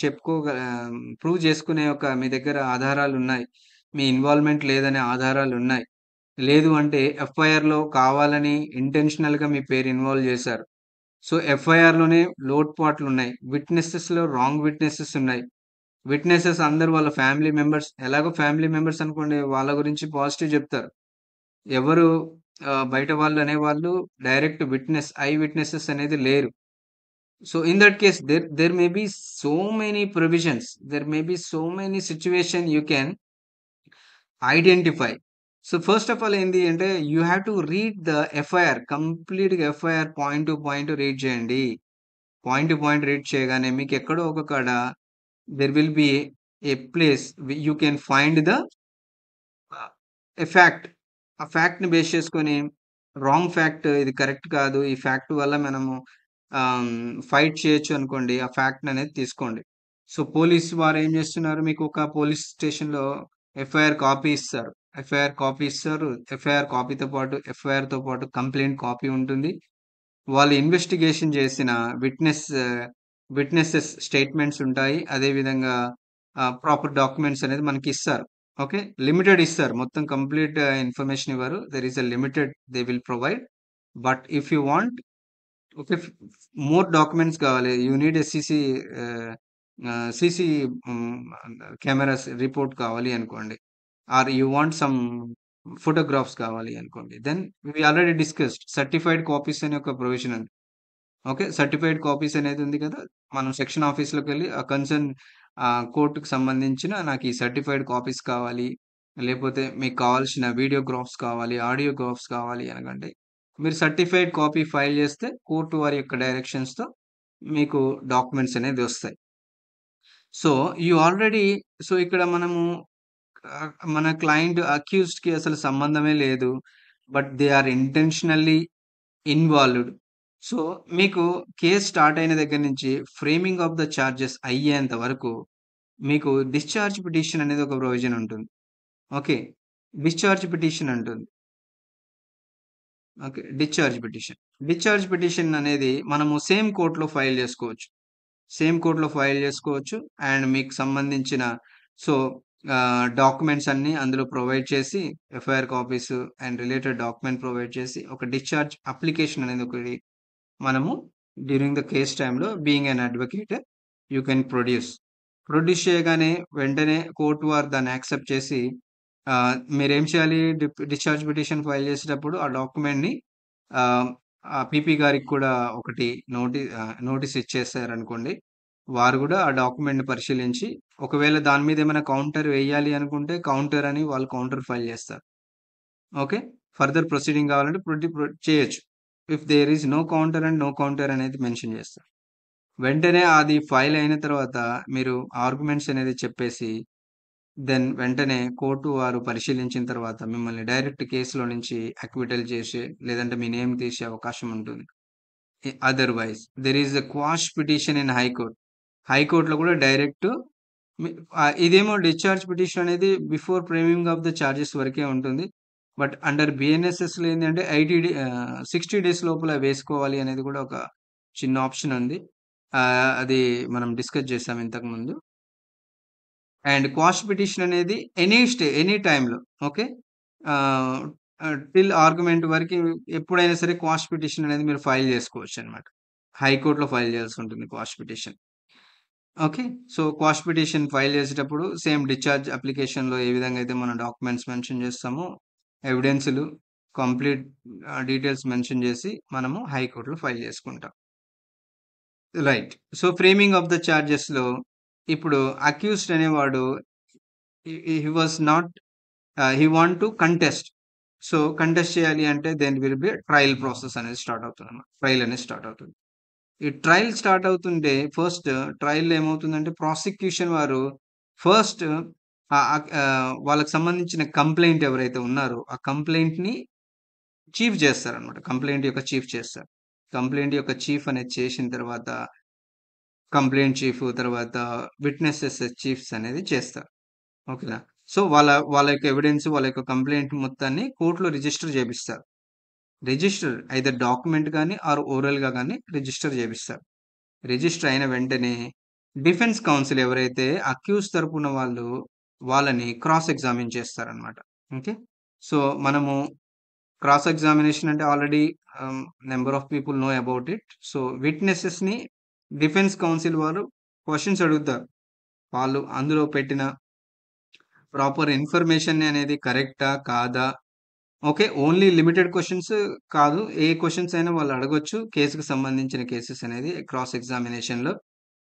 ప్రూవ్ చేసుకునే మీ దగ్గర ఆధారాలున్నాయి. మీ ఇన్వాల్వ్‌మెంట్ లేదనే ఆధారాలున్నాయి. లేదు అంటే ఎఫ్ఐఆర్‌లో కావాలని ఇంటెన్షనల్‌గా మీ పేరు ఇన్వాల్వ్ చేశారు. సో, ఎఫ్ఐఆర్‌లోనే లోటుపాట్లున్నాయి. విట్‌నెసెస్‌లో రాంగ్ విట్‌నెసెస్ ఉన్నాయి. విట్‌నెసెస్ అందరూ వాళ్ళ ఫ్యామిలీ మెంబర్స్ ఎలాగో ఫ్యామిలీ మెంబర్స్ అనుకోండి వాళ్ళ గురించి పాజిటివ్ చెప్తారు. ఎవరు బయట వాళ్ళు అనేవాళ్ళు డైరెక్ట్ ఐ విట్‌నెసెస్ అనేది లేరు. So in that case, there may be so many provisions. There may be so many situation you can identify. So first of all, ఏంది అంటే you have to read the FIR complete FIR point to point read చేయండి. Point to point read చేయగానే మీకు ఎక్కడో ఒక కాడ there will be a place you can find the a fact. ఆ ఫ్యాక్ట్‌ని base చేసుకొని రాంగ్ ఫ్యాక్ట్ ఇది కరెక్ట్ కాదు. ఈ ఫ్యాక్ట్ వల్ల మనము ఫైట్ చేయొచ్చు అనుకోండి. ఆ ఫ్యాక్ట్‌ని అనేది తీసుకోండి. సో, పోలీస్ వారు ఏం చేస్తున్నారు మీకు ఒక పోలీస్ స్టేషన్‌లో ఎఫ్ఐఆర్ కాపీ ఇస్తారు. ఎఫ్ఐఆర్ కాపీతో పాటు ఎఫ్ఐఆర్‌తో పాటు కంప్లెయింట్ కాపీ ఉంటుంది. వాళ్ళు ఇన్వెస్టిగేషన్ చేసిన విట్‌నెసెస్ స్టేట్మెంట్స్ ఉంటాయి. అదే విధంగా ప్రాపర్ డాక్యుమెంట్స్ అనేది మనకిస్తారు. ఓకే. లిమిటెడ్ ఇస్తారు. మొత్తం కంప్లీట్ ఇన్ఫర్మేషన్ ఇవ్వరు. There is a limited they will provide. But if you want okay. More documents కావాలి. You need a CC hmm. Cameras report కావాలి అనుకోండి. Or you want some photographs కావాలి అనుకోండి. Then we already discussed certified copies అనే ఒక provision ఉంది. Okay. Certified copies అనేది ఉంది కదా! మనం సెక్షన్ ఆఫీస్‌లోకెళ్ళి ఆ కన్సర్న్ కోర్ట్‌కి సంబంధించిన నాకు ఈ సర్టిఫైడ్ కాపీస్ కావాలి. లేపోతే మీకు కావాల్సిన వీడియోగ్రాఫ్స్ కావాలి, ఆడియోగ్రాఫ్స్ కావాలి అనగండి. మీరు సర్టిఫైడ్ కాపీ ఫైల్ చేస్తే కోర్ట్ వారి యొక్క డైరెక్షన్స్‌తో మీకు డాక్యుమెంట్స్ అనేది వస్తాయి. సో, యూ ఆల్రెడీ సో, ఇక్కడ మనము మన క్లయింట్ అక్యూజ్డ్‌కి అసలు సంబంధమే లేదు. But they are intentionally involved. So, మీకు కేస్ స్టార్ట్ అయిన దగ్గర నుంచి ఫ్రేమింగ్ ఆఫ్ ద చార్జెస్ అయ్యేంత వరకు మీకు డిశ్చార్జ్ పిటిషన్ అనేది ఒక ప్రొవిజన్ ఉంటుంది. ఓకే. డిశ్చార్జ్ పిటిషన్ ఉంటుంది. ఓకే. డిశ్చార్జ్ పిటిషన్ అనేది మనము సేమ్ కోర్ట్‌లో ఫైల్ చేసుకోవచ్చు. అండ్ మీకు సంబంధించిన సో, డాక్యుమెంట్స్ అన్నీ అందులో ప్రొవైడ్ చేసి FIR copies and related document provide చేసి ఒక డిశ్చార్జ్ అప్లికేషన్ అనేది ఒకటి మనము డ్యూరింగ్ ద కేస్ టైంలో being an advocate you can produce చేయగానే వెంటనే కోర్టు వారు దాన్ని యాక్సెప్ట్ చేసి మీరేం చేయాలి, డిశ్చార్జ్ పిటిషన్ ఫైల్ చేసేటప్పుడు ఆ డాక్యుమెంట్ని ఆ పీపీ గారికి కూడా ఒకటి నోటీస్ ఇచ్చేసారనుకోండి, వారు కూడా ఆ డాక్యుమెంట్ని పరిశీలించి ఒకవేళ దాని మీద ఏమైనా కౌంటర్ వేయాలి అనుకుంటే కౌంటర్ అని వాళ్ళు కౌంటర్ ఫైల్ చేస్తారు. ఓకే, ఫర్దర్ ప్రొసీడింగ్ కావాలంటే చేయొచ్చు. If there is no counter and no counter అనేది మెన్షన్ చేస్తారు. వెంటనే అది ఫైల్ అయిన తర్వాత మీరు ఆర్గ్యుమెంట్స్ అనేది చెప్పేసి దెన్ వెంటనే కోర్టు వారు పరిశీలించిన తర్వాత మిమ్మల్ని డైరెక్ట్ కేసులో నుంచి అక్విటల్ చేసి లేదంటే మీ నేమ్ తీసే అవకాశం ఉంటుంది. Otherwise there is a quash petition in హైకోర్టులో కూడా డైరెక్ట్ ఇదేమో డిశ్చార్జ్ పిటిషన్ అనేది before framing of the charges వరకే ఉంటుంది. బట్ అండర్ బిఎన్ఎస్ఎస్లో ఏంటంటే 60 డేస్ లోపల వేసుకోవాలి అనేది కూడా ఒక చిన్న ఆప్షన్ ఉంది. అది మనం డిస్కస్ చేసాం ఇంతకు ముందు. అండ్ క్వాష్ పిటిషన్ అనేది ఎనీ టైంలో, ఓకే, టిల్ ఆర్గ్యుమెంట్ వరకు ఎప్పుడైనా సరే క్వాష్ పిటిషన్ అనేది మీరు ఫైల్ చేసుకోవచ్చు అనమాట. హైకోర్టులో ఫైల్ చేయాల్సి ఉంటుంది quash petition. Okay, so quash petition file చేసేటప్పుడు సేమ్ డిశ్చార్జ్ అప్లికేషన్లో ఏ విధంగా అయితే మనం డాక్యుమెంట్స్ మెన్షన్ చేస్తామో ఎవిడెన్స్లు కంప్లీట్ డీటెయిల్స్ మెన్షన్ చేసి మనము హైకోర్టులో ఫైల్ చేసుకుంటాం. Right. So framing of the చార్జెస్లో ఇప్పుడు అక్యూజ్డ్ అనేవాడు he was not he want to contest. So contest చేయాలి అంటే then will be trial process అనేది స్టార్ట్ అవుతుంది అన్నమాట. ట్రయల్ అనేది స్టార్ట్ అవుతుంది. ఈ ట్రయల్ స్టార్ట్ అవుతుంటే ఫస్ట్ ట్రయల్ ఏమవుతుందంటే ప్రాసిక్యూషన్ వారు ఫస్ట్ వాళ్ళకి సంబంధించిన కంప్లైంట్ ఎవరైతే ఉన్నారో ఆ కంప్లైంట్ని చీఫ్ చేస్తారనమాట. కంప్లైంట్ యొక్క చీఫ్ చేస్తారు. కంప్లైంట్ యొక్క చీఫ్ అనేది చేసిన తర్వాత కంప్లైంట్ చీఫ్ తర్వాత విట్నెసెస్ చీఫ్స్ అనేది చేస్తారు. ఓకేనా. సో వాళ్ళ యొక్క ఎవిడెన్స్ వాళ్ళ యొక్క కంప్లైంట్ మొత్తాన్ని కోర్టులో రిజిస్టర్ చేపిస్తారు. రిజిస్టర్ ఐదర్ డాక్యుమెంట్ కానీ ఆర్ ఓరల్గా కానీ రిజిస్టర్ చేపిస్తారు. రిజిస్టర్ అయిన వెంటనే డిఫెన్స్ కౌన్సిల్ ఎవరైతే అక్యూజ్ తరపున వాళ్ళని క్రాస్ ఎగ్జామిన్ చేస్తారనమాట. ఓకే, సో మనము క్రాస్ ఎగ్జామినేషన్ అంటే already number of people know about it. So విట్నెసెస్ని డిఫెన్స్ కౌన్సిల్ వారు క్వశ్చన్స్ అడుగుతారు. వాళ్ళు అందులో పెట్టిన ప్రాపర్ ఇన్ఫర్మేషన్ అనేది కరెక్టా కాదా, ఓకే, ఓన్లీ లిమిటెడ్ క్వశ్చన్స్ కాదు, ఏ క్వశ్చన్స్ అయినా వాళ్ళు అడగొచ్చు. కేసుకు సంబంధించిన కేసెస్ అనేది క్రాస్ ఎగ్జామినేషన్లో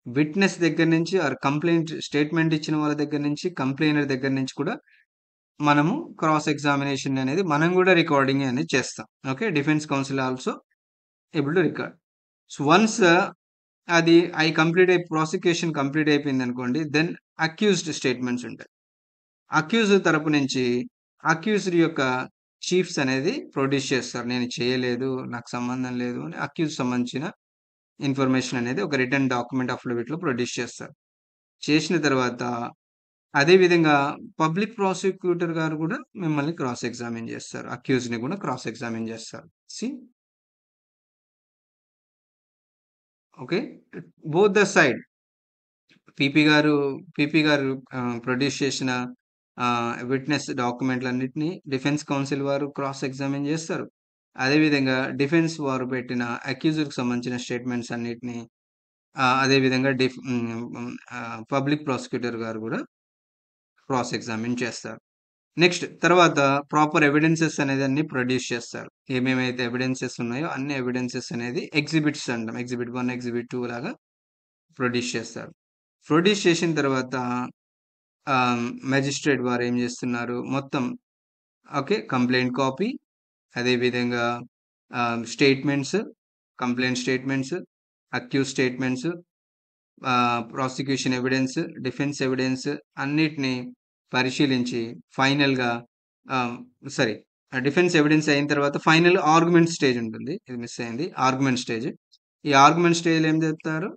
విట్నెస్ దగ్గర నుంచి ఆర్ కంప్లైంట్ స్టేట్మెంట్ ఇచ్చిన వాళ్ళ దగ్గర నుంచి కంప్లైనర్ దగ్గర నుంచి కూడా మనము క్రాస్ ఎగ్జామినేషన్ అనేది మనం కూడా రికార్డింగ్ అనేది చేస్తాం. Okay, defence council also able to record. So once అది ప్రాసిక్యూషన్ కంప్లీట్ అయిపోయింది అనుకోండి, దెన్ అక్యూజ్డ్ స్టేట్మెంట్స్ ఉంటాయి. అక్యూజ్డ్ తరపు నుంచి అక్యూజ్డ్ యొక్క చీఫ్స్ అనేది ప్రొడ్యూస్ చేస్తారు. నేను చేయలేదు, నాకు సంబంధం లేదు అని అక్యూజ్ సంబంధించిన ఇన్ఫర్మేషన్ అనేది ఒక రిటర్న్ డాక్యుమెంట్ అఫిడవిట్లో ప్రొడ్యూస్ చేస్తారు. చేసిన తర్వాత అదేవిధంగా పబ్లిక్ ప్రాసిక్యూటర్ గారు కూడా మిమ్మల్ని క్రాస్ ఎగ్జామిన్ చేస్తారు. అక్యూజ్ని కూడా క్రాస్ ఎగ్జామిన్ చేస్తారు. Okay, both the side PP గారు ప్రొడ్యూస్ చేసిన విట్నెస్ డాక్యుమెంట్లన్నింటినీ డిఫెన్స్ కౌన్సిల్ వారు క్రాస్ ఎగ్జామిన్ చేస్తారు. అదేవిధంగా డిఫెన్స్ వారు పెట్టిన అక్యూజర్కి సంబంధించిన స్టేట్మెంట్స్ అన్నిటినీ అదేవిధంగా పబ్లిక్ ప్రాసిక్యూటర్ గారు కూడా క్రాస్ ఎగ్జామిన్ చేస్తారు. నెక్స్ట్ తర్వాత ప్రాపర్ ఎవిడెన్సెస్ అనేది అన్ని ప్రొడ్యూస్ చేస్తారు. ఏమేమైతే ఎవిడెన్సెస్ ఉన్నాయో అన్ని ఎవిడెన్సెస్ అనేది ఎగ్జిబిట్స్ అంటాం, ఎగ్జిబిట్ 1 ఎగ్జిబిట్ 2 లాగా ప్రొడ్యూస్ చేస్తారు. ప్రొడ్యూస్ చేసిన తర్వాత మెజిస్ట్రేట్ వారు ఏం చేస్తున్నారు, మొత్తం ఓకే కంప్లైంట్ కాపీ, అదేవిధంగా statements, complaint statements, accused statements, prosecution evidence, defence evidence అన్నిటినీ పరిశీలించి ఫైనల్గా డిఫెన్స్ ఎవిడెన్స్ అయిన తర్వాత ఫైనల్ ఆర్గ్యుమెంట్ స్టేజ్ ఉంటుంది. ఇది మిస్ అయింది, ఆర్గ్యుమెంట్ స్టేజ్. ఈ ఆర్గ్యుమెంట్ స్టేజ్లో ఏం చెప్తారు,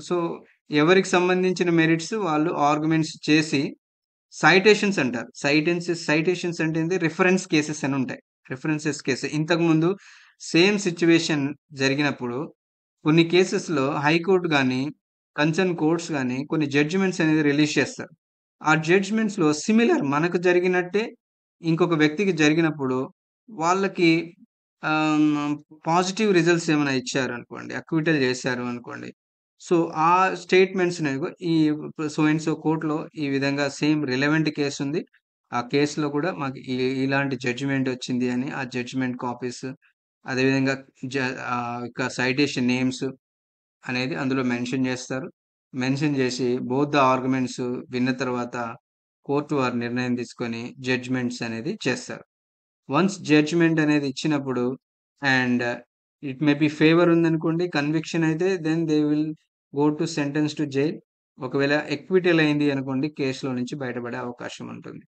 సో ఎవరికి సంబంధించిన మెరిట్స్ వాళ్ళు ఆర్గ్యుమెంట్స్ చేసి సైటేషన్స్ అంటారు. సైటేషన్స్ అంటే ఏంటి, రిఫరెన్స్ కేసెస్ అని ఉంటాయి. రిఫరెన్సెస్ కేసు ఇంతకుముందు సేమ్ సిచ్యువేషన్ జరిగినప్పుడు కొన్ని కేసెస్లో హైకోర్టు కానీ కన్సర్న్ కోర్ట్స్ కానీ కొన్ని జడ్జిమెంట్స్ అనేది రిలీజ్ చేస్తారు. ఆ జడ్జిమెంట్స్లో సిమిలర్ మనకు జరిగినట్టే ఇంకొక వ్యక్తికి జరిగినప్పుడు వాళ్ళకి పాజిటివ్ రిజల్ట్స్ ఏమైనా ఇచ్చారు అనుకోండి, అక్విటల్ చేశారు అనుకోండి. సో, ఆ స్టేట్మెంట్స్‌ని ఈ సో అండ్ సో కోర్ట్‌లో ఈ విధంగా సేమ్ రిలవెంట్ కేస్ ఉంది. ఆ కేస్‌లో కూడా మాకు ఇలాంటి జడ్జిమెంట్ వచ్చింది అని ఆ జడ్జిమెంట్ కాపీస్, అదేవిధంగా జ యొక్క సైటేషన్ నేమ్స్ అనేది అందులో మెన్షన్ చేస్తారు. మెన్షన్ చేసి బోత్ ద ఆర్గ్యుమెంట్స్ విన్న తర్వాత కోర్ట్ వారు నిర్ణయం తీసుకొని జడ్జ్‌మెంట్స్ అనేది చేస్తారు. వన్స్ జడ్జ్‌మెంట్ అనేది ఇచ్చినప్పుడు and it may be favour ఉందనుకోండి, కన్విక్షన్ అయితే then they will go to sentence to jail. ఒకవేళ ఎక్విటల్ అయింది అనుకోండి, కేస్‌లో నుంచి బయటపడే అవకాశం ఉంటుంది.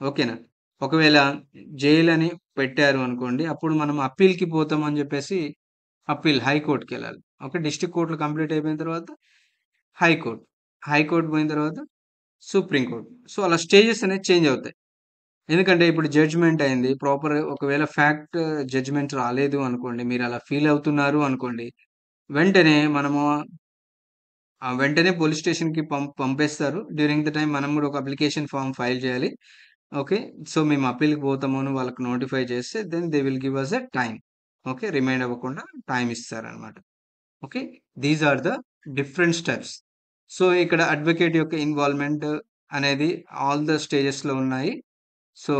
ఓకేనా? ఒకవేళ జైల్ అని పెట్టారు అనుకోండి, అప్పుడు మనం అప్పీల్‌కి పోతాం అని చెప్పేసి హైకోర్ట్‌కెళ్ళాలి. ఓకే. డిస్ట్రిక్ట్ కోర్ట్‌లో కంప్లీట్ అయిపోయిన తర్వాత హైకోర్ట్. హైకోర్ట్ పోయిన తర్వాత సుప్రీం కోర్ట్. సో, అలా స్టేజెస్ అనేది చేంజ్ అవుతాయి. ఎందుకంటే ఇప్పుడు జడ్జ్‌మెంట్ అయింది. ఒకవేళ జడ్జ్‌మెంట్ రాలేదు అనుకోండి, మీరలా ఫీల్ అవుతున్నారు అనుకోండి, వెంటనే వెంటనే పోలీస్ స్టేషన్‌కి పంపేస్తారు. డ్యూరింగ్ ద టైమ్ మనం గూడా ఒక అప్లికేషన్ ఫార్మ్ ఫైల్ చేయాలి. ఓకే. సో, మేము అప్పీల్‌కి పోతాము అని వాళ్ళకి నోటిఫై చేస్తే then they will give us a time. Okay. Remind అవ్వకుండా టైమ్ ఇస్తారనమాట. Okay. These are the different steps. So, ఇక్కడ అడ్వకేట్ యొక్క ఇన్వాల్వ్‌మెంట్ అనేది ఆల్ ద స్టేజెస్‌లో ఉన్నాయి. సో,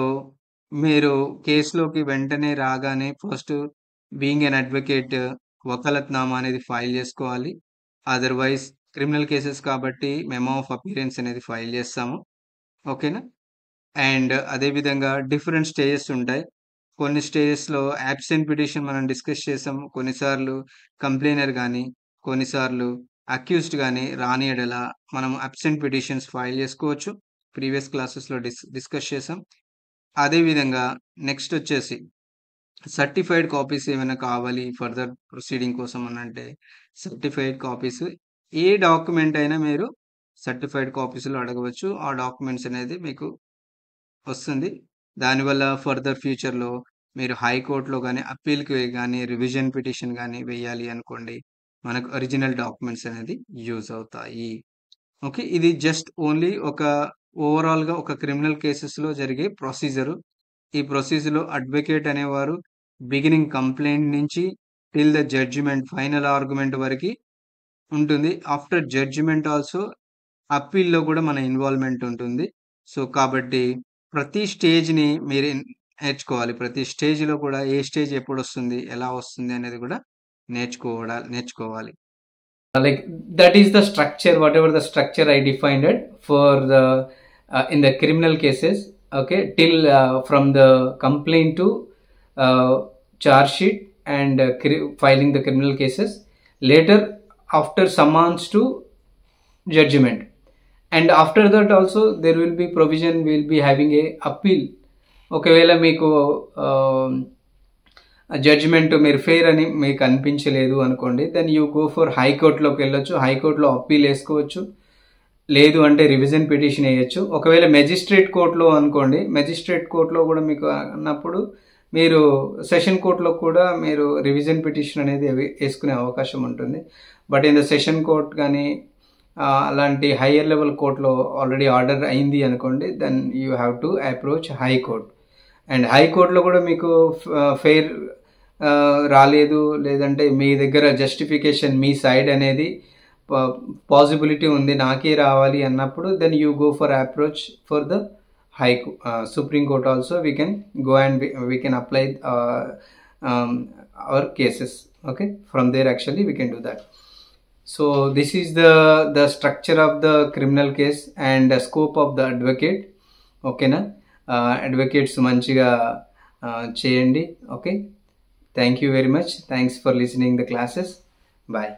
మీరు కేస్‌లోకి వెంటనే రాగానే first being an advocate vakalatnama అనేది ఫైల్ జేసుకోవాలి. అదర్‌వైజ్ క్రిమినల్ కేసెస్ కాబట్టి మెమో ఆఫ్ అపియరెన్స్ అనేది ఫైల్ జేస్తాము. ఓకేనా? అండ్ అదే విధంగా డిఫరెంట్ స్టేజెస్ ఉంటాయి. కొన్ని స్టేజెస్‌లో యాబ్సెంట్ పిటిషన్ మనం డిస్కస్ చేసాము. కొన్నిసార్లు కంప్లెయినర్ గాని, కొన్నిసార్లు అక్యూజ్డ్ గాని రాని యెడల మనం అబ్సెంట్ పిటిషన్స్ ఫైల్ చేసుకోవచ్చు. ప్రీవియస్ క్లాసెస్‌లో డిస్కస్ చేసాం. అదే విధంగా నెక్స్ట్ వచ్చేసి సర్టిఫైడ్ కాపీస్ ఏమైనా కావాలి ఫర్దర్ ప్రొసీడింగ్ కోసం అనంటే సర్టిఫైడ్ కాపీస్ ఏ డాక్యుమెంట్ అయినా మీరు సర్టిఫైడ్ కాపీస్‌లో అడగవచ్చు. ఆ డాక్యుమెంట్స్ అనేది మీకు వస్తుంది. దానివల్ల ఫర్దర్ ఫ్యూచర్‌లో మీరు హైకోర్ట్‌లో గాని, అప్పీల్‌కి గాని, రివిజన్ పిటిషన్ గాని వేయాలి అనుకోండి, మనకు ఒరిజినల్ డాక్యుమెంట్స్ అనేది యూజ్ అవుతాయి. ఓకే. ఇది జస్ట్ ఓన్లీ ఓవరాల్‌గా ఒక క్రిమినల్ కేసెస్‌లో జరిగే ప్రొసీజరు. ఈ ప్రొసీజర్‌లో అడ్వకేట్ అనేవారు బిగినింగ్ కంప్లెయింట్ నుంచి till the judgement final argument వరకి ఉంటుంది. ఆఫ్టర్ జడ్జిమెంట్ ఆల్సో అప్పీల్‌లో కూడా మన ఇన్వాల్వ్‌మెంట్ ఉంటుంది. సో, కాబట్టి ప్రతి స్టేజ్‌ని మీరు నేర్చుకోవాలి. ప్రతి స్టేజ్‌లో కూడా ఏ స్టేజ్ ఎప్పుడొస్తుంది, ఎలా వస్తుంది అనేది కూడా నేర్చుకోవాలి. Like that is the structure, whatever the structure I defined it for the in the criminal cases. Okay, till from the complaint to charge sheet and filing the criminal cases. Later, after summons to judgment, and after that also there will be provision. We will be having a appeal. ఒకవేళ మీకు judgement మీరు fair అని మీకు అనిపించలేదు అనుకోండి, then you go for హైకోర్టులోకి వెళ్ళొచ్చు. హైకోర్టులో appeal వేసుకోవచ్చు. లేదు అంటే రివిజన్ పిటిషన్ వేయచ్చు. ఒకవేళ మెజిస్ట్రేట్ కోర్టులో అనుకోండి, మెజిస్ట్రేట్ కోర్టులో కూడా మీకు అన్నప్పుడు మీరు సెషన్ కోర్టులో కూడా మీరు రివిజన్ పిటిషన్ అనేది వేసుకునే అవకాశం ఉంటుంది. But in the session court కానీ అలాంటి హయ్యర్ లెవెల్ కోర్టులో ఆల్రెడీ ఆర్డర్ అయింది అనుకోండి, then you have to approach high court. And హైకోర్టులో కూడా మీకు ఫెయిర్ రాలేదు, లేదంటే మీ దగ్గర జస్టిఫికేషన్ మీ సైడ్ అనేది పాసిబిలిటీ ఉంది నాకే రావాలి అన్నప్పుడు, then you go for approach for the supreme court also. We can go and we can apply our cases. Okay, from there actually we can do that. So this is the structure of the criminal case and scope of the advocate. ఓకేనా? Advocates మంచిగా చేయండి. Okay, thank you very much. Thanks for listening the classes. Bye.